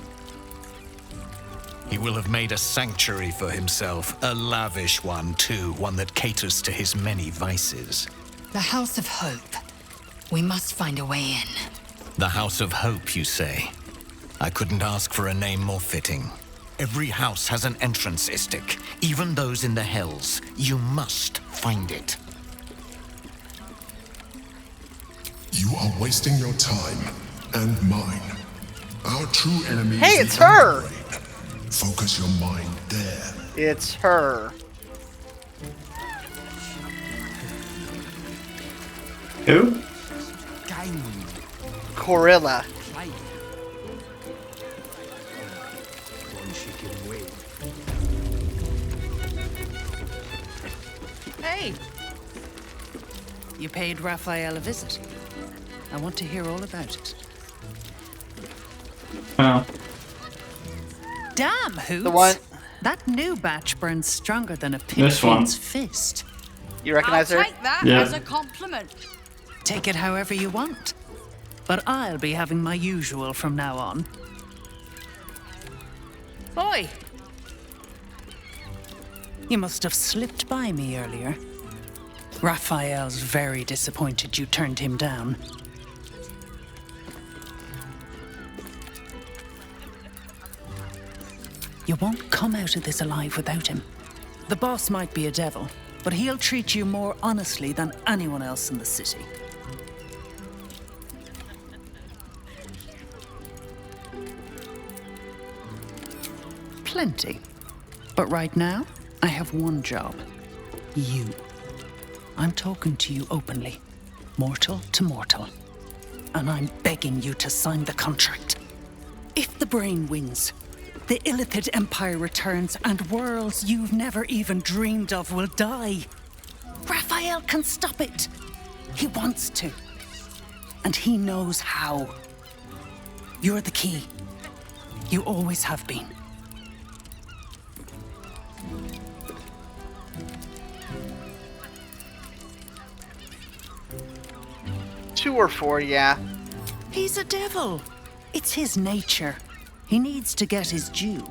He will have made a sanctuary for himself, a lavish one too, one that caters to his many vices.
The House of Hope. We must find a way in.
The House of Hope, you say? I couldn't ask for a name more fitting. Every house has an entrance, Istik, even those in the Hells. You must find it.
You are wasting your time and mine. Our true enemy
Hey,
is
it's
the
her!
Elder Brain. Focus your mind there.
It's her.
Who?
Game.
Corilla.
Play. One she can win.
Hey! You paid Raphael a visit. I want to hear all about it.
Oh.
Damn, Hoots!
The one.
That new batch burns stronger than a
This one.
pig's fist.
You recognize
I'll
her?
take that
Yeah.
as a compliment.
Take it however you want. But I'll be having my usual from now on. Oi! You must have slipped by me earlier. Raphael's very disappointed you turned him down. You won't come out of this alive without him. The boss might be a devil, but he'll treat you more honestly than anyone else in the city. Plenty. But right now, I have one job. You. I'm talking to you openly, mortal to mortal. And I'm begging you to sign the contract. If the brain wins, the Illithid Empire returns and worlds you've never even dreamed of will die. Raphael can stop it. He wants to. And he knows how. You're the key. You always have been.
Two or four, yeah.
He's a devil. It's his nature. He needs to get his due.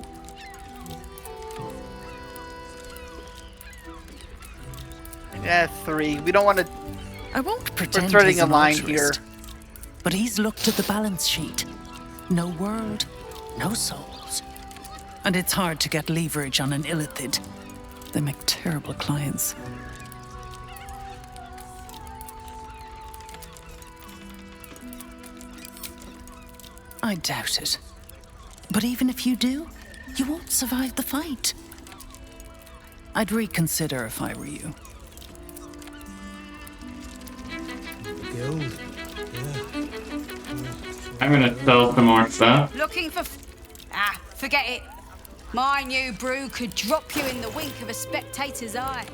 Yeah, three. We don't want to.
I won't pretend
We're threading
he's
a
an
line
altruist,
here.
But he's looked at the balance sheet. No world, no souls. And it's hard to get leverage on an illithid. They make terrible clients. I doubt it. But even if you do, you won't survive the fight. I'd reconsider if I were you.
Guild.
I'm gonna sell some more stuff.
Looking for... forget it. My new brew could drop you in the wink of a spectator's eye.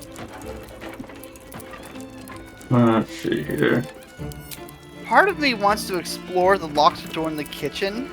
Let's see here.
Part of me wants to explore the locked door in the kitchen.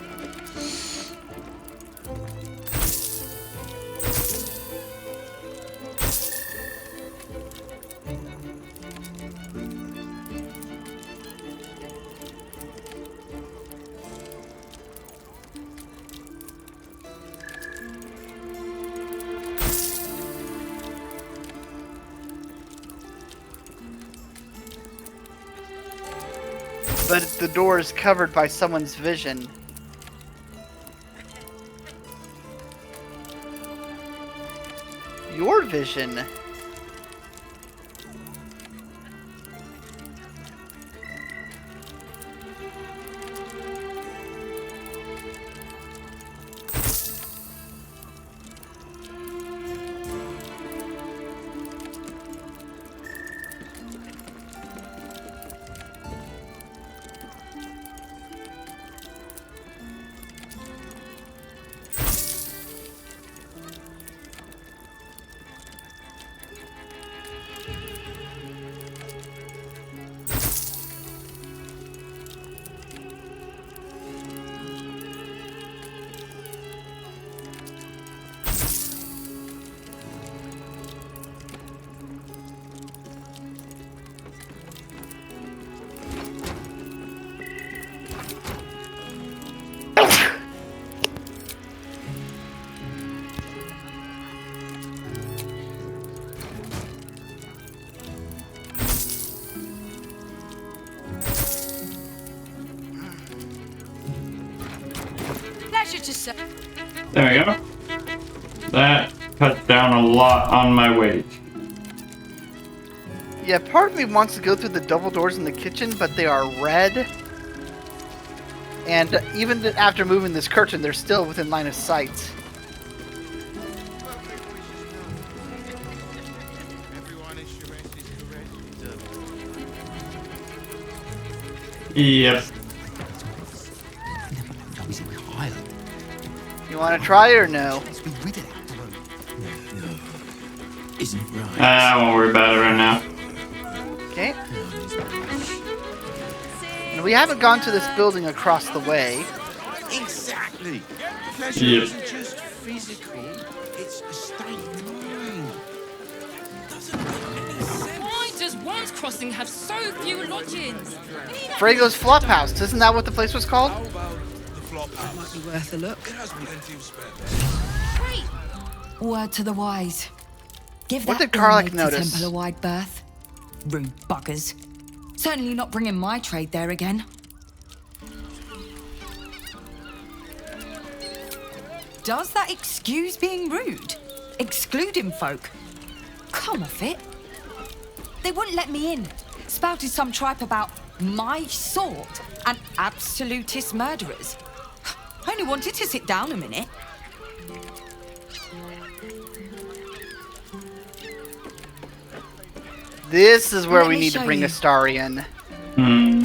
But the door is covered by someone's vision. Your vision?
Pleasure to serve.
There we go. That cuts down a lot on my wage.
Yeah, part of me wants to go through the double doors in the kitchen, but they are red. And even after moving this curtain, they're still within line of sight.
Yep.
You want to try it or no?
Isn't right.
I won't worry about it right now.
Okay. And we haven't gone to this building across the way.
Exactly. Pleasure
Yep.
isn't just physical, it's a state of mind.
Why does Wands Crossing have so few lodgings?
Frago's Flophouse. Isn't that what the place was called?
Might be worth a look.
Word to the wise. Give
What
that
did Karlach
ill-mated
notice?
temple a wide berth. Rude buggers. Certainly not bringing my trade there again. Does that excuse being rude? Excluding folk? Come off it. They wouldn't let me in. Spouted some tripe about my sort and absolutist murderers. I only wanted to sit down a minute.
This is where
Let
we
me
need to
show
bring
you.
Astarion.
Hmm.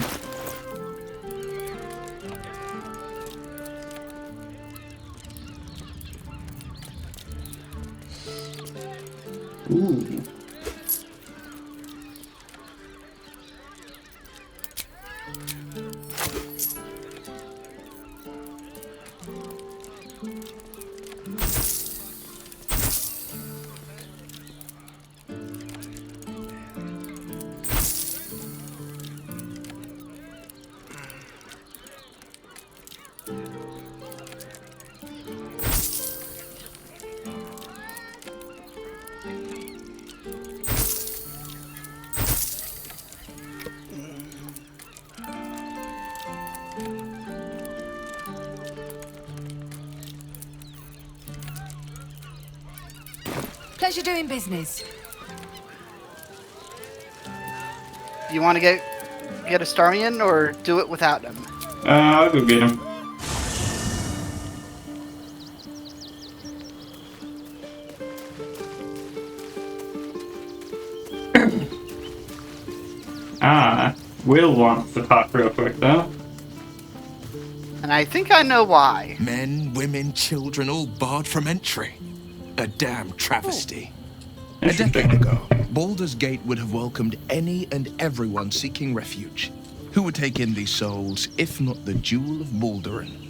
Ooh.
Pleasure doing business.
You want to get Astarion or do it without him?
I'll go get him. Will wants to talk real quick though.
And I think I know why.
Men, women, children, all barred from entry. A damn travesty. A decade ago, Baldur's Gate would have welcomed any and everyone seeking refuge. Who would take in these souls, if not the Jewel of Baldurin?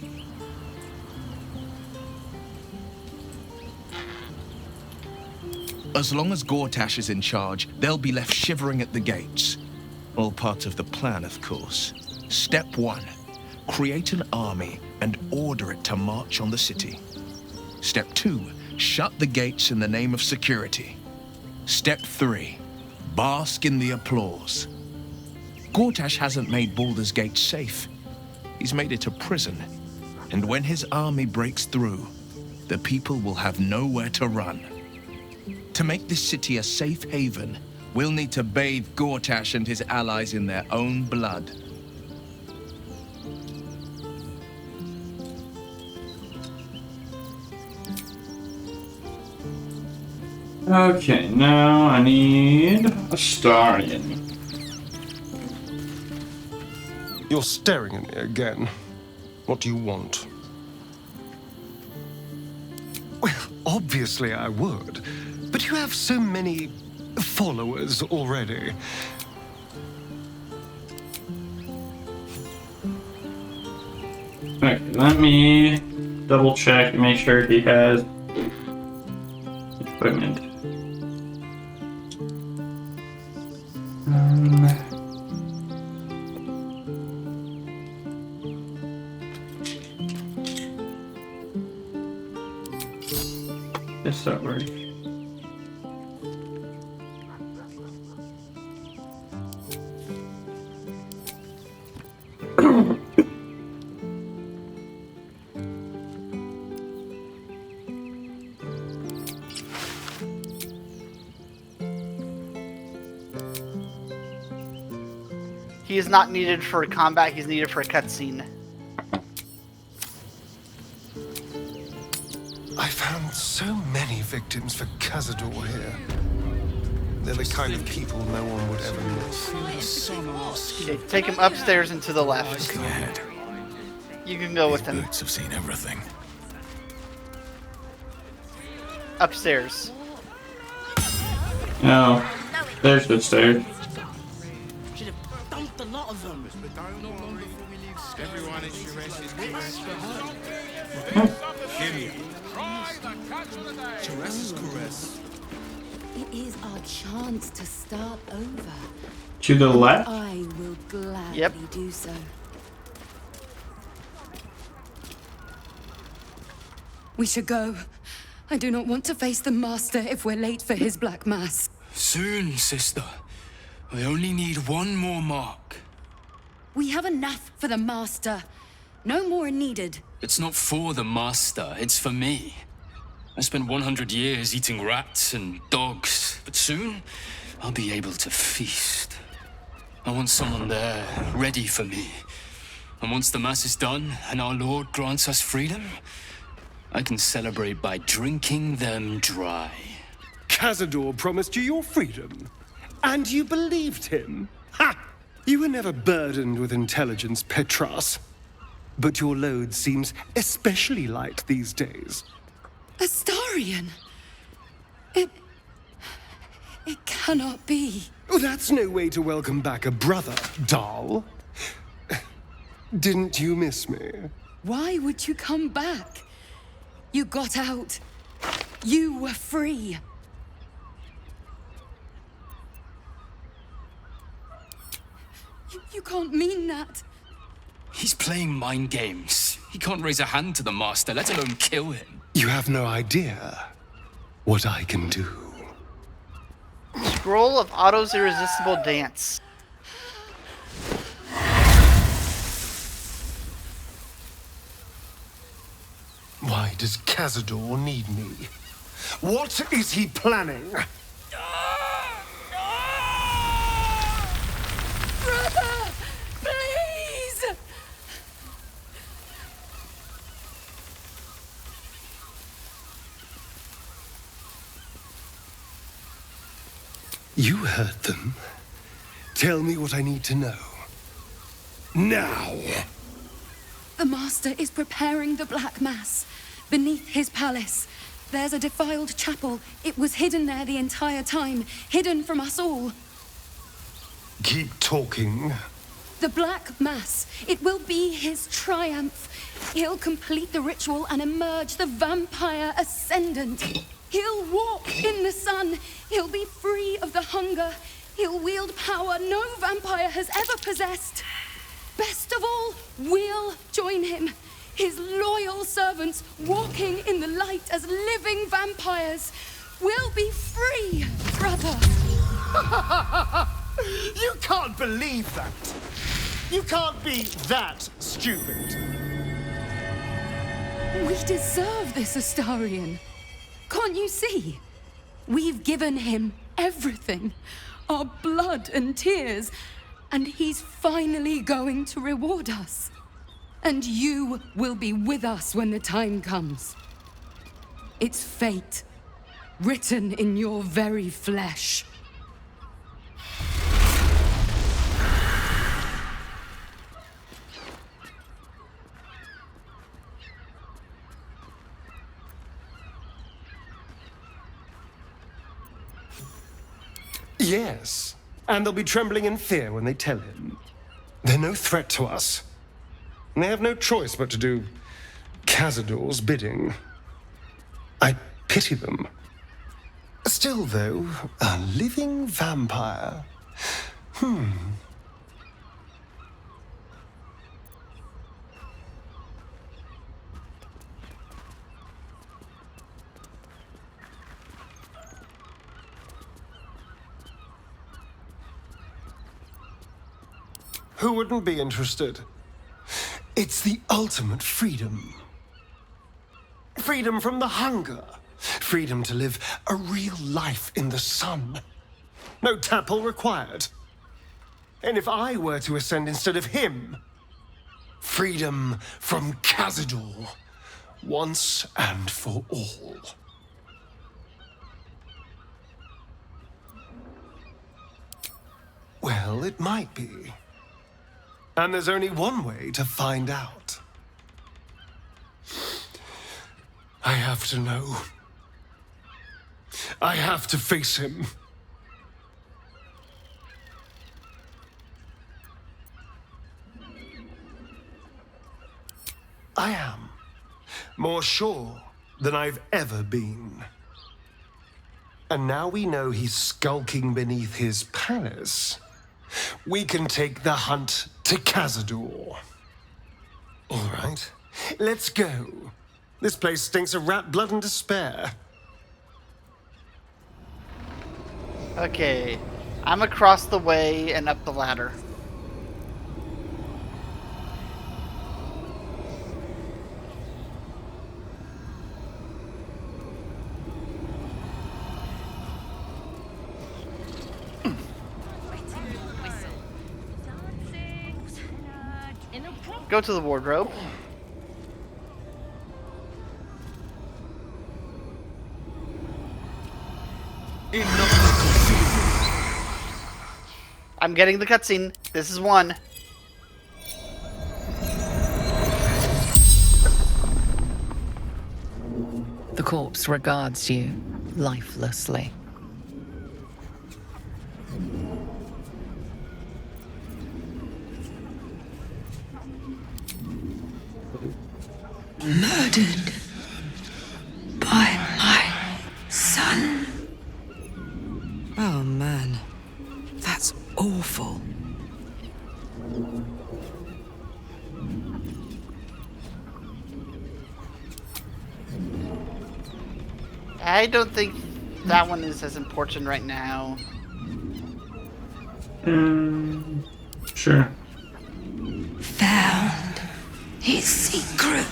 As long as Gortash is in charge, they'll be left shivering at the gates. All part of the plan, of course. Step 1. Create an army and order it to march on the city. Step 2. Shut the gates in the name of security. Step 3. Bask in the applause. Gortash hasn't made Baldur's Gate safe. He's made it a prison. And when his army breaks through, the people will have nowhere to run. To make this city a safe haven, we'll need to bathe Gortash and his allies in their own blood.
Okay, now I need Astarion.
You're staring at me again. What do you want? Well, obviously I would. But you have so many followers already.
Okay, let me double check and make sure he has equipment. Yes, that works.
He is not needed for combat, he's needed for a cutscene.
I found so many victims for Kal'Jaru here. They're the kind of people no one would ever miss.
Okay, take him upstairs and to the left.
Looking ahead.
You can go with him.
Boots have seen everything.
Upstairs.
No. There's the stairs.
Should have dumped a lot of them.
Everyone is Shires's caress.
It is our chance to start over.
To the left?
I will gladly do so.
We should go. I do not want to face the Master if we're late for his Black Mass.
Soon, sister. I only need one more mark.
We have enough for the Master. No more needed.
It's not for the Master, it's for me. I spent 100 years eating rats and dogs, but soon I'll be able to feast. I want someone there, ready for me. And once the Mass is done and our Lord grants us freedom, I can celebrate by drinking them dry.
Kal'Jaru promised you your freedom, and you believed him. Ha! You were never burdened with intelligence, Petras. But your load seems especially light these days.
Astarion! It cannot be.
Oh, that's no way to welcome back a brother, doll. Didn't you miss me?
Why would you come back? You got out. You were free. You can't mean that.
He's playing mind games. He can't raise a hand to the Master, let alone kill him.
You have no idea what I can do.
Scroll of Otto's Irresistible Dance.
Why does Kal'Jaru need me? What is he planning?
Brother! Please!
You heard them. Tell me what I need to know. Now!
The Master is preparing the Black Mass. Beneath his palace, there's a defiled chapel. It was hidden there the entire time, hidden from us all.
Keep talking.
The Black Mass, it will be his triumph. He'll complete the ritual and emerge the vampire ascendant. He'll walk in the sun. He'll be free of the hunger. He'll wield power no vampire has ever possessed. Best of all, we'll join him. His loyal servants walking in the light as living vampires. We'll be free, brother.
You can't believe that. You can't be that stupid.
We deserve this, Astarion. Can't you see? We've given him everything. Our blood and tears. And he's finally going to reward us. And you will be with us when the time comes. It's fate, written in your very flesh.
Yes, and they'll be trembling in fear when they tell him. They're no threat to us. And they have no choice but to do Kal'Jaru's bidding. I pity them. Still, though, a living vampire. Who wouldn't be interested? It's the ultimate freedom. Freedom from the hunger. Freedom to live a real life in the sun. No temple required. And if I were to ascend instead of him, freedom from Kal'Jaru, once and for all. Well, it might be. And there's only one way to find out. I have to know. I have to face him. I am more sure than I've ever been. And now we know he's skulking beneath his palace. We can take the hunt to Kal'Jaru. All right, let's go. This place stinks of rat blood and despair.
Okay, I'm across the way and up the ladder. Go to the wardrobe. I'm getting the cutscene. This is one.
The corpse regards you lifelessly.
Murdered by my son.
Oh man, that's awful.
I don't think that one is as important right now.
Sure.
Found his secret.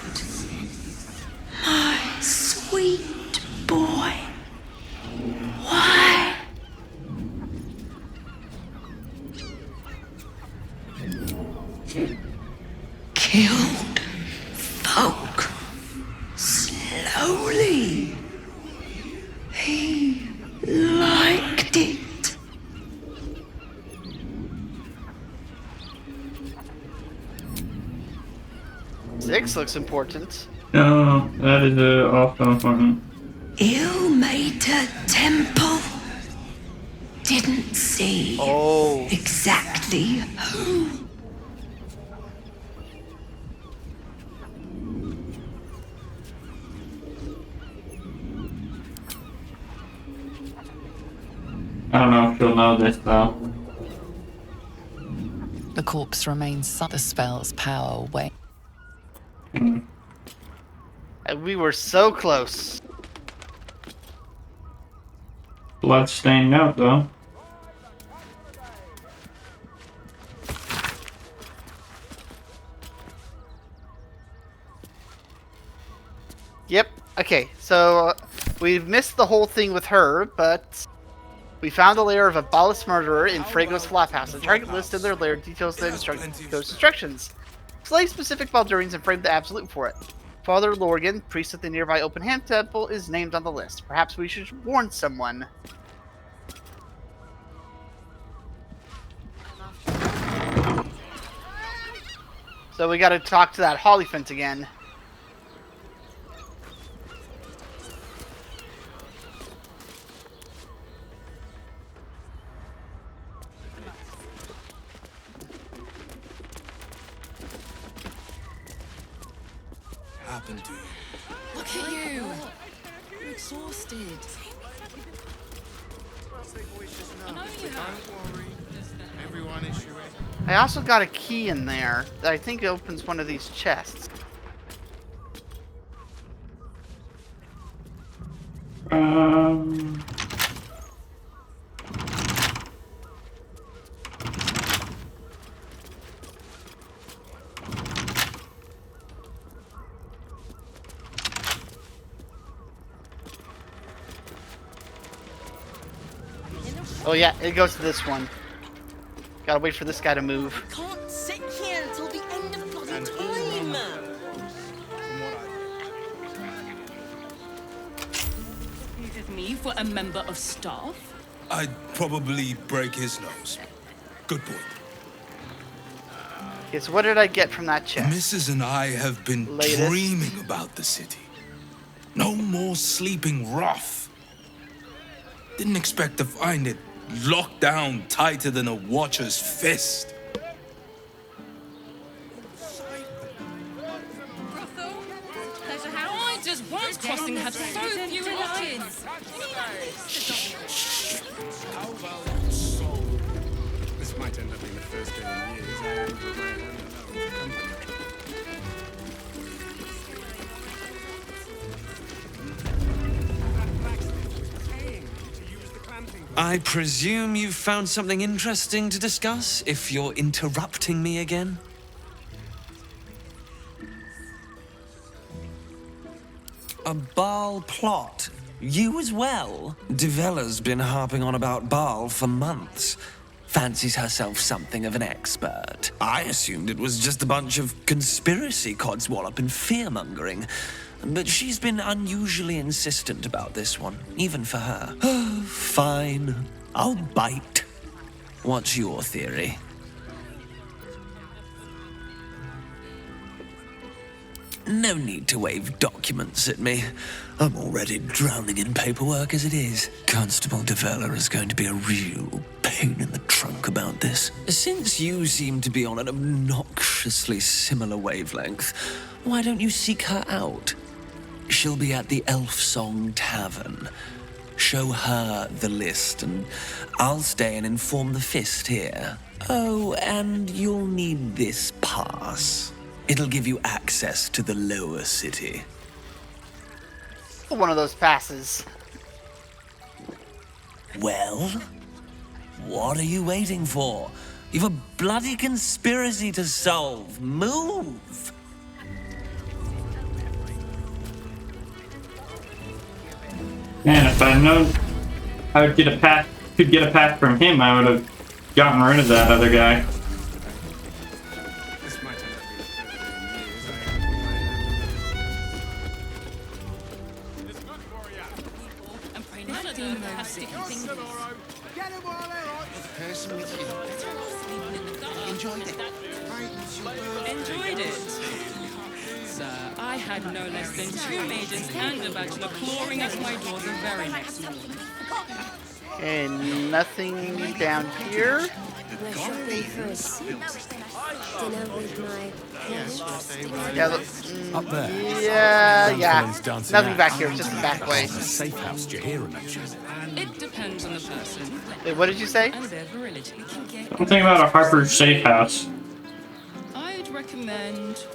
My sweet boy. Why? Killed folk slowly. He liked it.
Six looks important.
No, that is also important.
Ill-mater temple. Didn't see exactly who.
I don't know if you'll know this though.
The corpse remains the spell's power away.
And we were so close.
Blood stained out though.
Yep. Okay, so we've missed the whole thing with her, but we found the lair of a Baldur murderer in Frago's Flophouse. The target list in their lair details those instructions. Slay specific Baldurians and frame the absolute for it. Father Lorgan, priest at the nearby Open Hand Temple, is named on the list. Perhaps we should warn someone. So we gotta talk to that Hollyphant again.
Happened to you?
Look at you. You're exhausted.
Everyone is sure.
I also got a key in there that I think opens one of these chests. Oh yeah, it goes to this one. Gotta wait for this guy to move.
Can't sit here until the end of bloody time.
Uses me for a member of staff?
I'd probably break his nose. Good boy.
Okay, so what did I get from that chest?
Mrs. and I have been
Latest.
dreaming about the city. No more sleeping rough. Didn't expect to find it locked down tighter than a watcher's fist.
Why does one's crossing have so few lines?
This might end up being the first game in years I am with my hand alone.
I presume you've found something interesting to discuss, if you're interrupting me again? A Baal plot? You as well? Devella's been harping on about Baal for months. Fancies herself something of an expert. I assumed it was just a bunch of conspiracy codswallop and fear-mongering. But she's been unusually insistent about this one, even for her. Fine, I'll bite. What's your theory? No need to wave documents at me. I'm already drowning in paperwork as it is. Constable Devella is going to be a real pain in the trunk about this. Since you seem to be on an obnoxiously similar wavelength, why don't you seek her out? She'll be at the Elf Song Tavern. Show her the list, and I'll stay and inform the Fist here. Oh, and you'll need this pass. It'll give you access to the lower city.
One of those passes.
Well, what are you waiting for? You've a bloody conspiracy to solve. Move!
Man, if I'd known I would get a pass, could get a pass from him, I would have gotten rid of that other guy.
This might end up being the first game in years I am with my hand. It's good for you.
And pray none of them have sticky fingers.
Get him while they're hot. Person with you. Enjoyed it.
Enjoyed it. Sir, I had no less than 2 maidens and a bachelor clawing at my door the very next morning.
And nothing down here.
We're shopping for a suit. Dinner with my
Yeah,
Up there.
yeah. Nothing back here, just the back way.
Safe house Jaheira mentioned.
It depends on the person.
Wait, what did you say?
And their virility.
Something about a Harper's safe house.
I'd recommend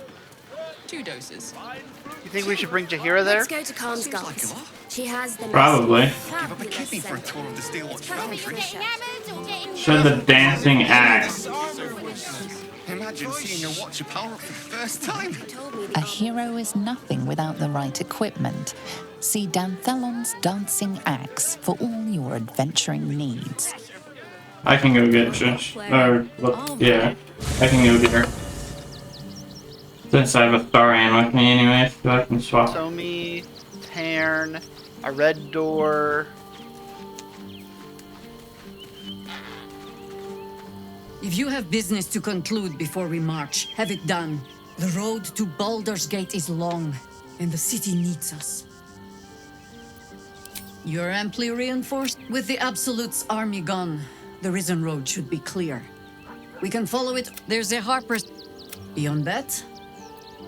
2 doses.
You think we should bring Jaheira there?
Let's go to Khan's guards. She has the
Probably.
Give up a kidney for a tour of the Steelwatch Foundry.
Should the dancing axe.
Imagine seeing your watcher power up for the first time.
A hero is nothing without the right equipment. See Danthelon's dancing axe for all your adventuring needs.
I can go get Shush. Or, well, yeah. I can go get her. Since I have a Tharian with me anyway, so I can swap.
Somi, Tarn, a red door.
If you have business to conclude before we march, have it done. The road to Baldur's Gate is long, and the city needs us. You're amply reinforced. With the Absolute's army gone, the Risen Road should be clear. We can follow it. There's a Harper's. Beyond that,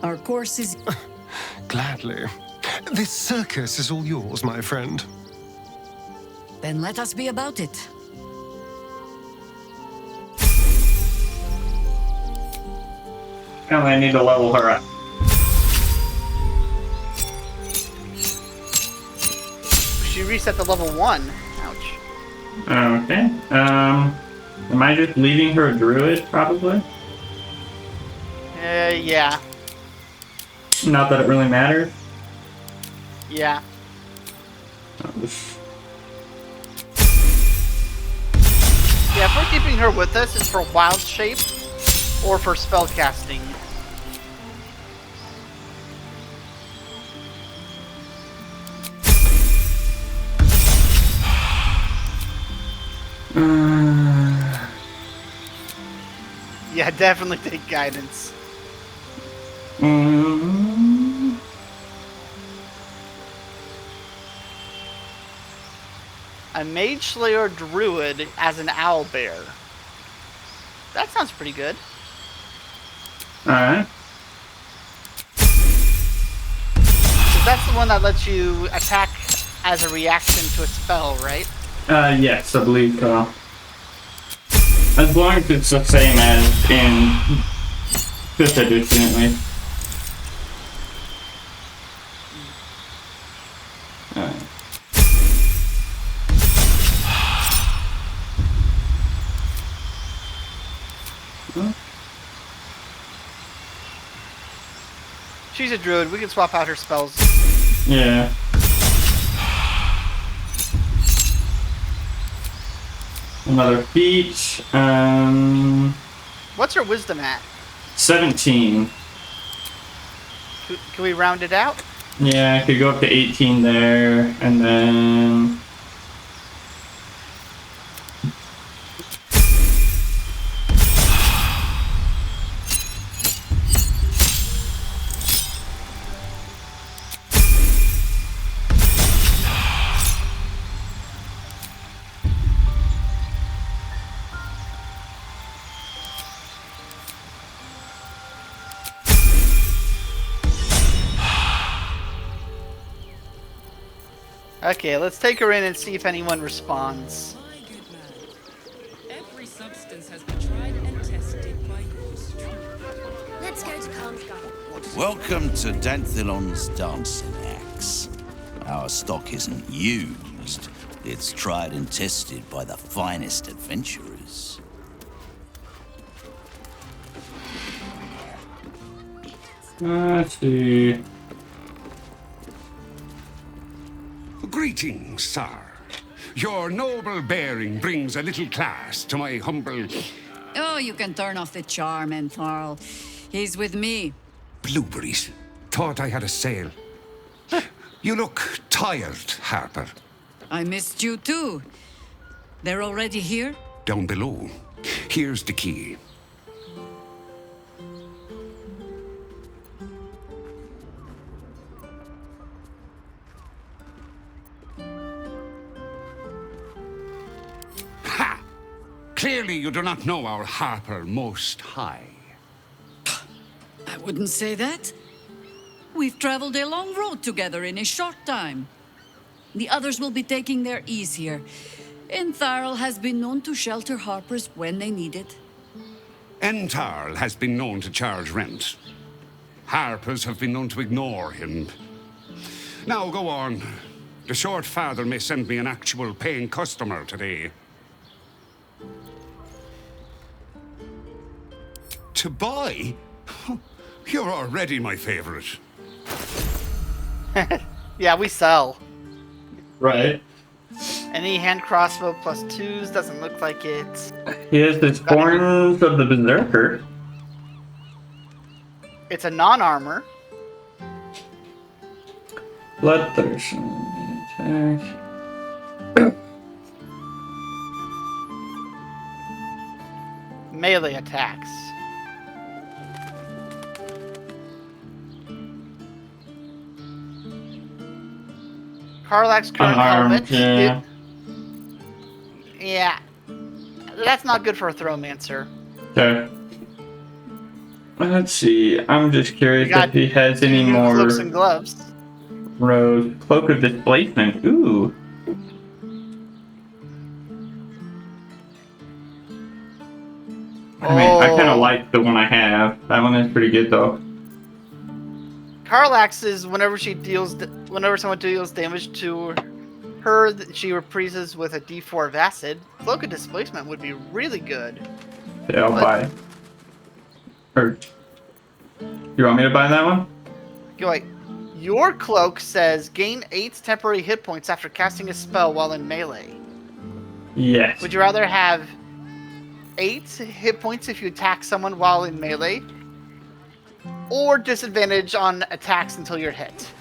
our course is...
Gladly. This circus is all yours, my friend.
Then let us be about it.
Apparently I need to level her up.
She reset to level 1. Ouch.
Okay. Am I just leaving her a druid, probably?
Yeah.
Not that it really matters.
Yeah. Yeah, if we're keeping her with us, it's for wild shape or for spell casting. Yeah, definitely take guidance. A Mage Slayer Druid as an owlbear. That sounds pretty good.
Alright.
That's the one that lets you attack as a reaction to a spell, right?
Yes, I believe so. As long as it's the same as in 5th edition, at least. Alright.
She's a druid. We can swap out her spells.
Yeah. Another feat.
What's her wisdom at?
17.
Can we round it out?
Yeah, I could go up to 18 there, and then...
Okay, let's take her in and see if anyone responds.
Every substance has been tried and tested by your strength.
Let's go to Kal'Jaru.
Welcome to Danthilon's Dancing Axe. Our stock isn't used. It's tried and tested by the finest adventurers.
Let's see...
Greetings, sir. Your noble bearing brings a little class to my humble...
Oh, you can turn off the charm, Entharl. He's with me.
Blueberries. Thought I had a sale. You look tired, Harper.
I missed you too. They're already here?
Down below. Here's the key. Clearly you do not know our Harper Most High.
I wouldn't say that. We've traveled a long road together in a short time. The others will be taking their ease here. Entharl has been known to shelter Harpers when they need it.
Entharl has been known to charge rent. Harpers have been known to ignore him. Now go on. The short father may send me an actual paying customer today. To buy? You're already my favorite.
Yeah, we sell.
Right.
Any hand crossbow plus 2s doesn't look like it.
He has the Horns of the Berserker.
It's a non-armor.
Bloodthirst. Attack.
Melee attacks. Karlach's current
Unarmed,
helmet.
yeah.
Yeah. That's not good for a Throwmancer.
Okay. Let's see. I'm just curious
We got
if he has any
two
more
cloaks and gloves.
rows. Cloak of Displacement. Ooh. I mean, I kind of like the one I have. That one is pretty good, though.
Karlach's is whenever someone deals damage to her, she reprises with a D4 of acid. Cloak of Displacement would be really good.
Yeah, I'll buy. Or, you want me to buy that one?
Go like, your cloak says gain 8 temporary hit points after casting a spell while in melee.
Yes.
Would you rather have 8 hit points if you attack someone while in melee, or disadvantage on attacks until you're hit?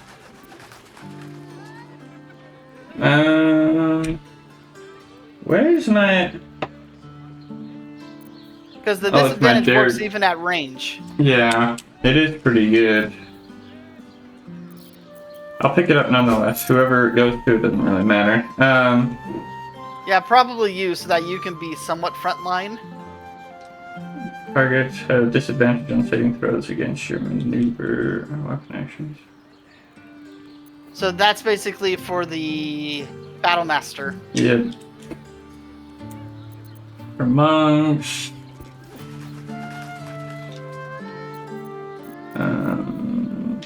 Where's my...
Because the
Oh, it's my
disadvantage works
dare.
even at range.
Yeah, it is pretty good. I'll pick it up nonetheless. Whoever goes to it doesn't really matter.
Yeah, probably you, so that you can be somewhat frontline.
Targets have disadvantage on saving throws against your maneuver and weapon actions.
So that's basically for the Battle Master.
Yep. For monks.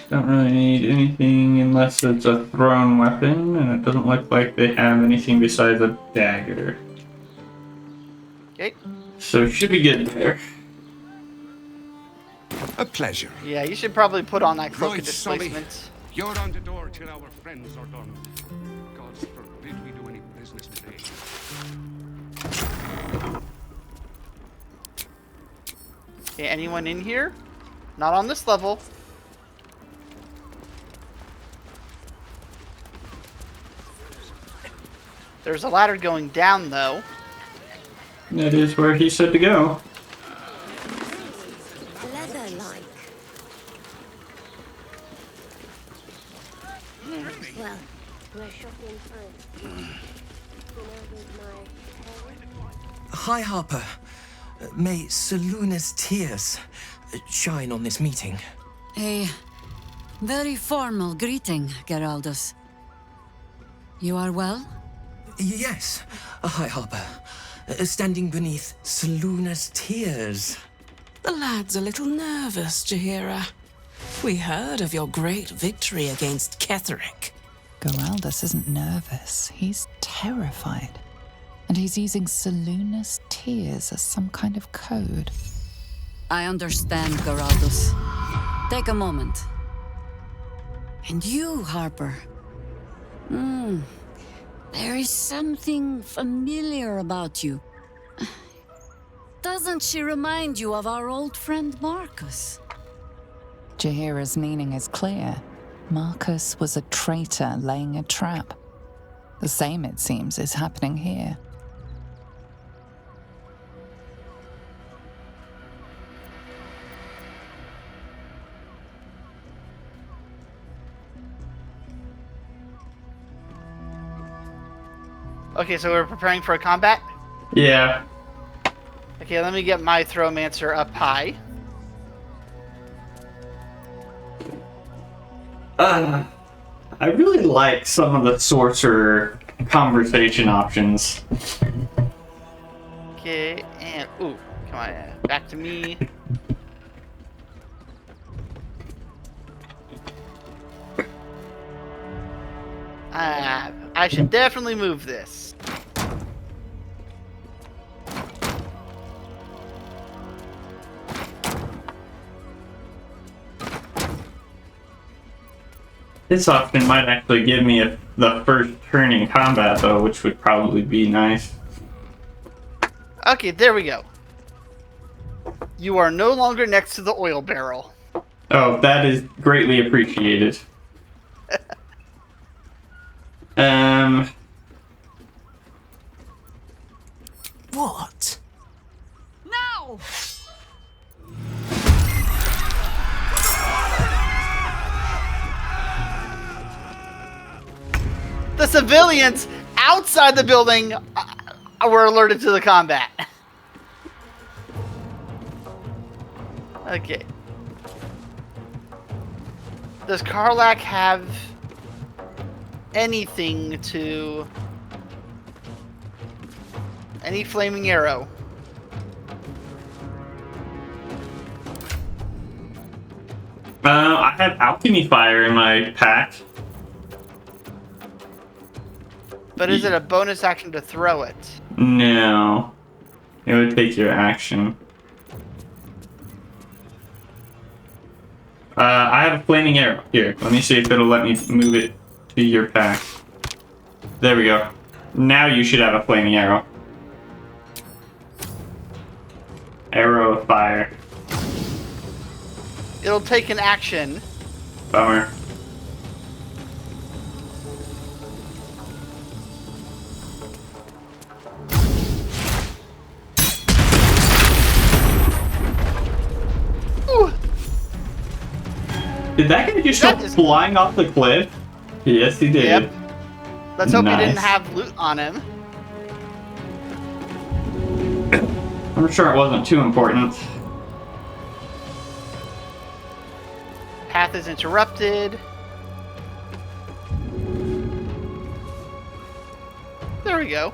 Don't really need anything unless it's a thrown weapon, and it doesn't look like they have anything besides a dagger.
Okay.
So should be good there.
A pleasure.
Yeah, you should probably put on that cloak
Right,
of
Sully.
displacement.
You're on the door till our friends are done. God forbid we do any business today.
Okay, anyone in here? Not on this level. There's a ladder going down, though.
That is where he said to go.
Leather-like. Well, we're shopping time.
Hi, Harper. May Seluna's tears shine on this meeting.
A very formal greeting, Geraldus. You are well?
Yes. Hi, Harper. Standing beneath Seluna's tears.
The lad's a little nervous, Jaheira. We heard of your great victory against Ketheric.
Geraldus isn't nervous. He's terrified. And he's using Seluna's tears as some kind of code.
I understand, Geraldus. Take a moment. And you, Harper. There is something familiar about you. Doesn't she remind you of our old friend Marcus?
Jaheira's meaning is clear. Marcus was a traitor laying a trap. The same, it seems, is happening here.
Okay, so we're preparing for a combat?
Yeah.
Okay, let me get my Throwmancer up high.
I really like some of the Sorcerer conversation options.
Okay, and ooh, come on, back to me. I should definitely move this.
This option might actually give me the first turn in combat, though, which would probably be nice.
Okay, there we go. You are no longer next to the oil barrel.
Oh, that is greatly appreciated.
What?
No!
The civilians outside the building were alerted to the combat. Okay. Does Karlak have anything to... any flaming arrow?
I have alchemy fire in my pack.
But is it a bonus action to throw it?
No. It would take your action. I have a flaming arrow. Here, let me see if it'll let me move it to your pack. There we go. Now you should have a flaming arrow. Arrow of fire.
It'll take an action.
Bummer. Did that guy just go flying off the cliff? Yes, he did.
Yep. Let's hope he didn't
Nice.
have loot on him.
I'm sure it wasn't too important.
Path is interrupted. There we go.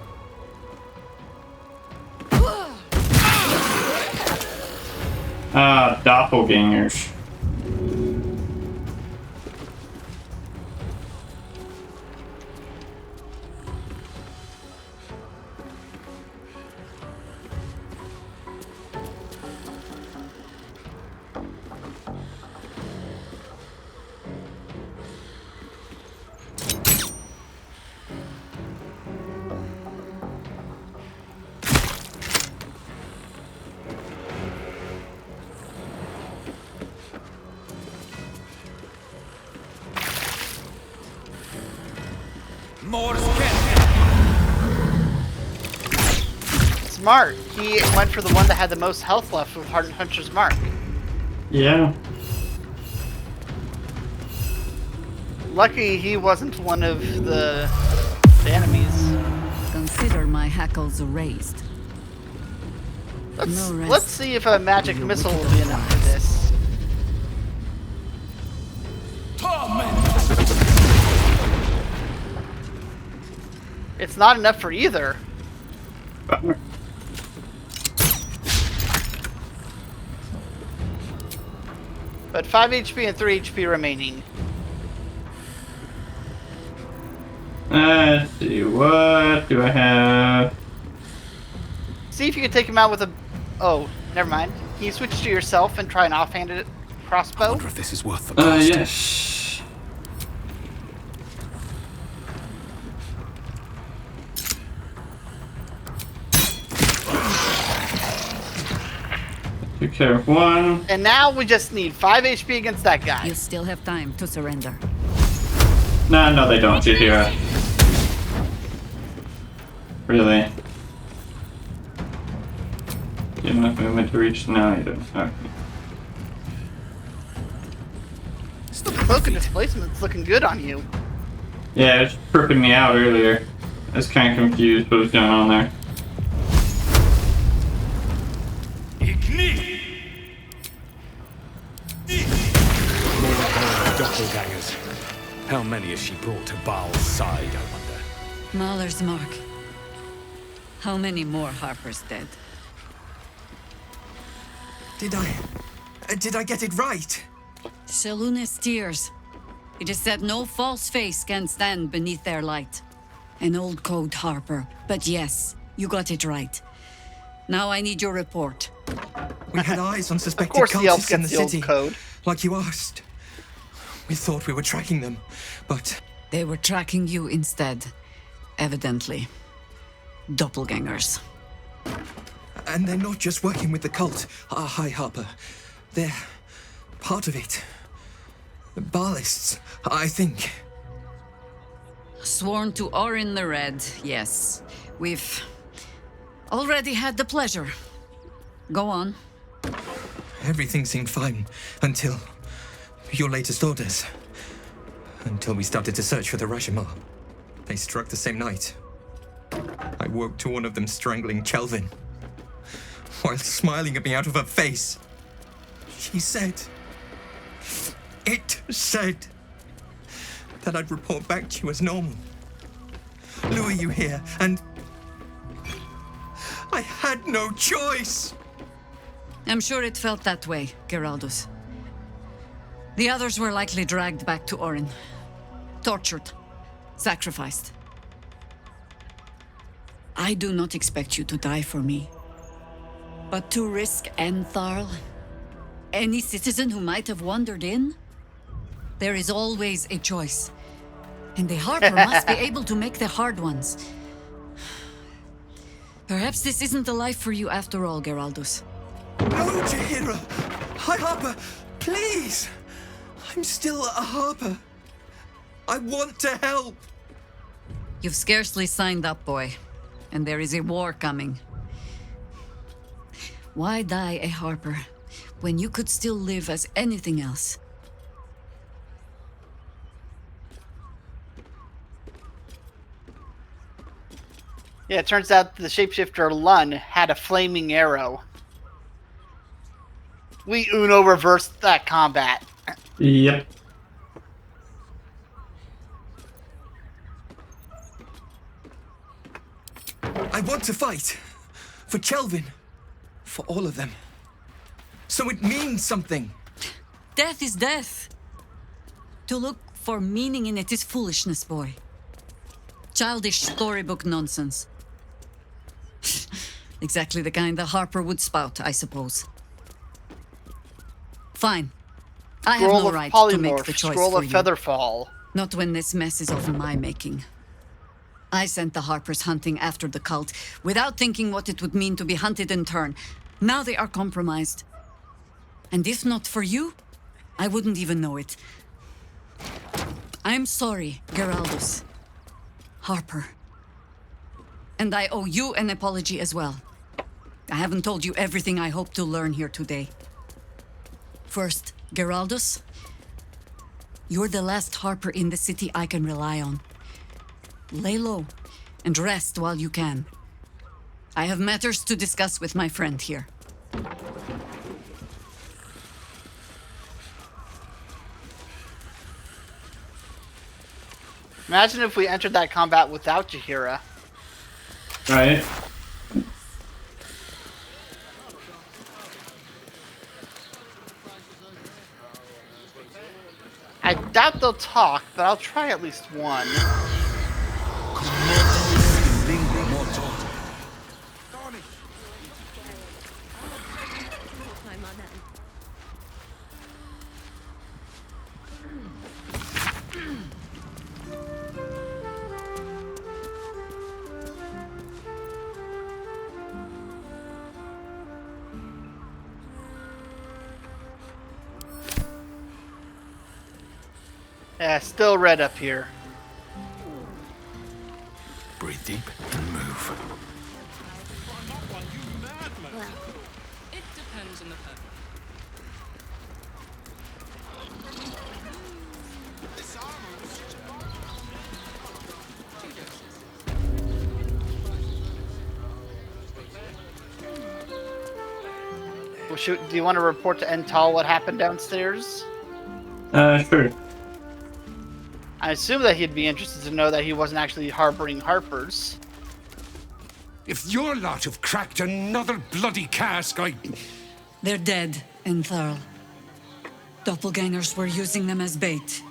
Doppelgangers.
Smart. He went for the one that had the most health left with Hardened Hunter's Mark.
Yeah.
Lucky he wasn't one of the enemies.
Consider my hackles raised.
Let's see if a magic missile will be enough for this. It's not enough for either. But 5 HP and 3 HP remaining.
Let's see, what do I have?
See if you can take him out with a... Oh, never mind. Can you switch to yourself and try an offhanded crossbow? I wonder
if this is worth the cost.
Yes. Took care of one.
And now we just need 5 HP against that guy.
You still have time to surrender.
No, they don't, Jahira. Really? You have enough movement to reach? No, you don't. Okay.
The cloak and displacement's looking good on you.
Yeah, it was tripping me out earlier. I was kind of confused what was going on there.
Doppelgangers. How many has she brought to Baal's side, I wonder?
Mahler's mark. How many more Harper's dead?
Did I get it right?
Selune's tears. It is said no false face can stand beneath their light. An old code, Harper. But yes, you got it right. Now I need your report.
We had eyes on suspected
Of course the elf
cultists in the
gets the old
city,
code.
like you asked. We thought we were tracking them, but...
They were tracking you instead, evidently. Doppelgangers.
And they're not just working with the cult, High Harper. They're part of it. The Baalists, I think.
Sworn to Orin the Red, yes. We've already had the pleasure. Go on.
Everything seemed fine until your latest orders. Until we started to search for the Rashomar. They struck the same night. I woke to one of them strangling Chelvin, while smiling at me out of her face. She said... It said... that I'd report back to you as normal. Lure you here, and... I had no choice!
I'm sure it felt that way, Geraldus. The others were likely dragged back to Orin. Tortured. Sacrificed. I do not expect you to die for me. But to risk Entharl, any citizen who might have wandered in, there is always a choice. And the Harper must be able to make the hard ones. Perhaps this isn't the life for you after all, Geraldus.
No, Jahira! High Harper, please! I'm still a Harper. I want to help!
You've scarcely signed up, boy. And there is a war coming. Why die a Harper when you could still live as anything else?
Yeah, it turns out the shapeshifter Lun had a flaming arrow. We Uno reversed that combat.
Yep.
I want to fight. For Kelvin. For all of them. So it means something.
Death is death. To look for meaning in it is foolishness, boy. Childish storybook nonsense. Exactly the kind that Harper would spout, I suppose. Fine. I have no right to make the choice
Scroll
for
of
you.
Featherfall.
Not when this mess is of my making. I sent the Harpers hunting after the cult, without thinking what it would mean to be hunted in turn. Now they are compromised. And if not for you, I wouldn't even know it. I'm sorry, Geraldus. Harper. And I owe you an apology as well. I haven't told you everything I hope to learn here today. First, Geraldus, you're the last Harper in the city I can rely on. Lay low and rest while you can. I have matters to discuss with my friend here.
Imagine if we entered that combat without Jaheira.
Right.
I doubt they'll talk, but I'll try at least one. Yeah, still red up here.
Breathe deep and move.
It depends on the purpose.
Well, do you want to report to Ental what happened downstairs?
Sure.
I assume that he'd be interested to know that he wasn't actually harboring Harpers.
If your lot have cracked another bloody cask,
They're dead, Entharl. Doppelgangers were using them as bait.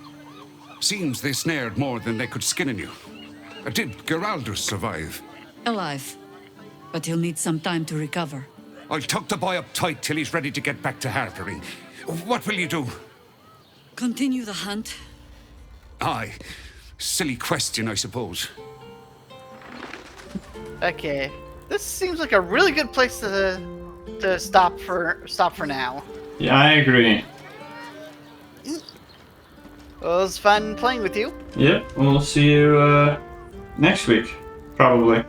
Seems they snared more than they could skin in you. Did Geraldus survive?
Alive. But he'll need some time to recover.
I'll tuck the boy up tight till he's ready to get back to harpering. What will you do?
Continue the hunt.
Aye. Silly question, I suppose.
Okay. This seems like a really good place to stop for now.
Yeah, I agree.
Well, it was fun playing with you.
Yep, we'll see you next week, probably.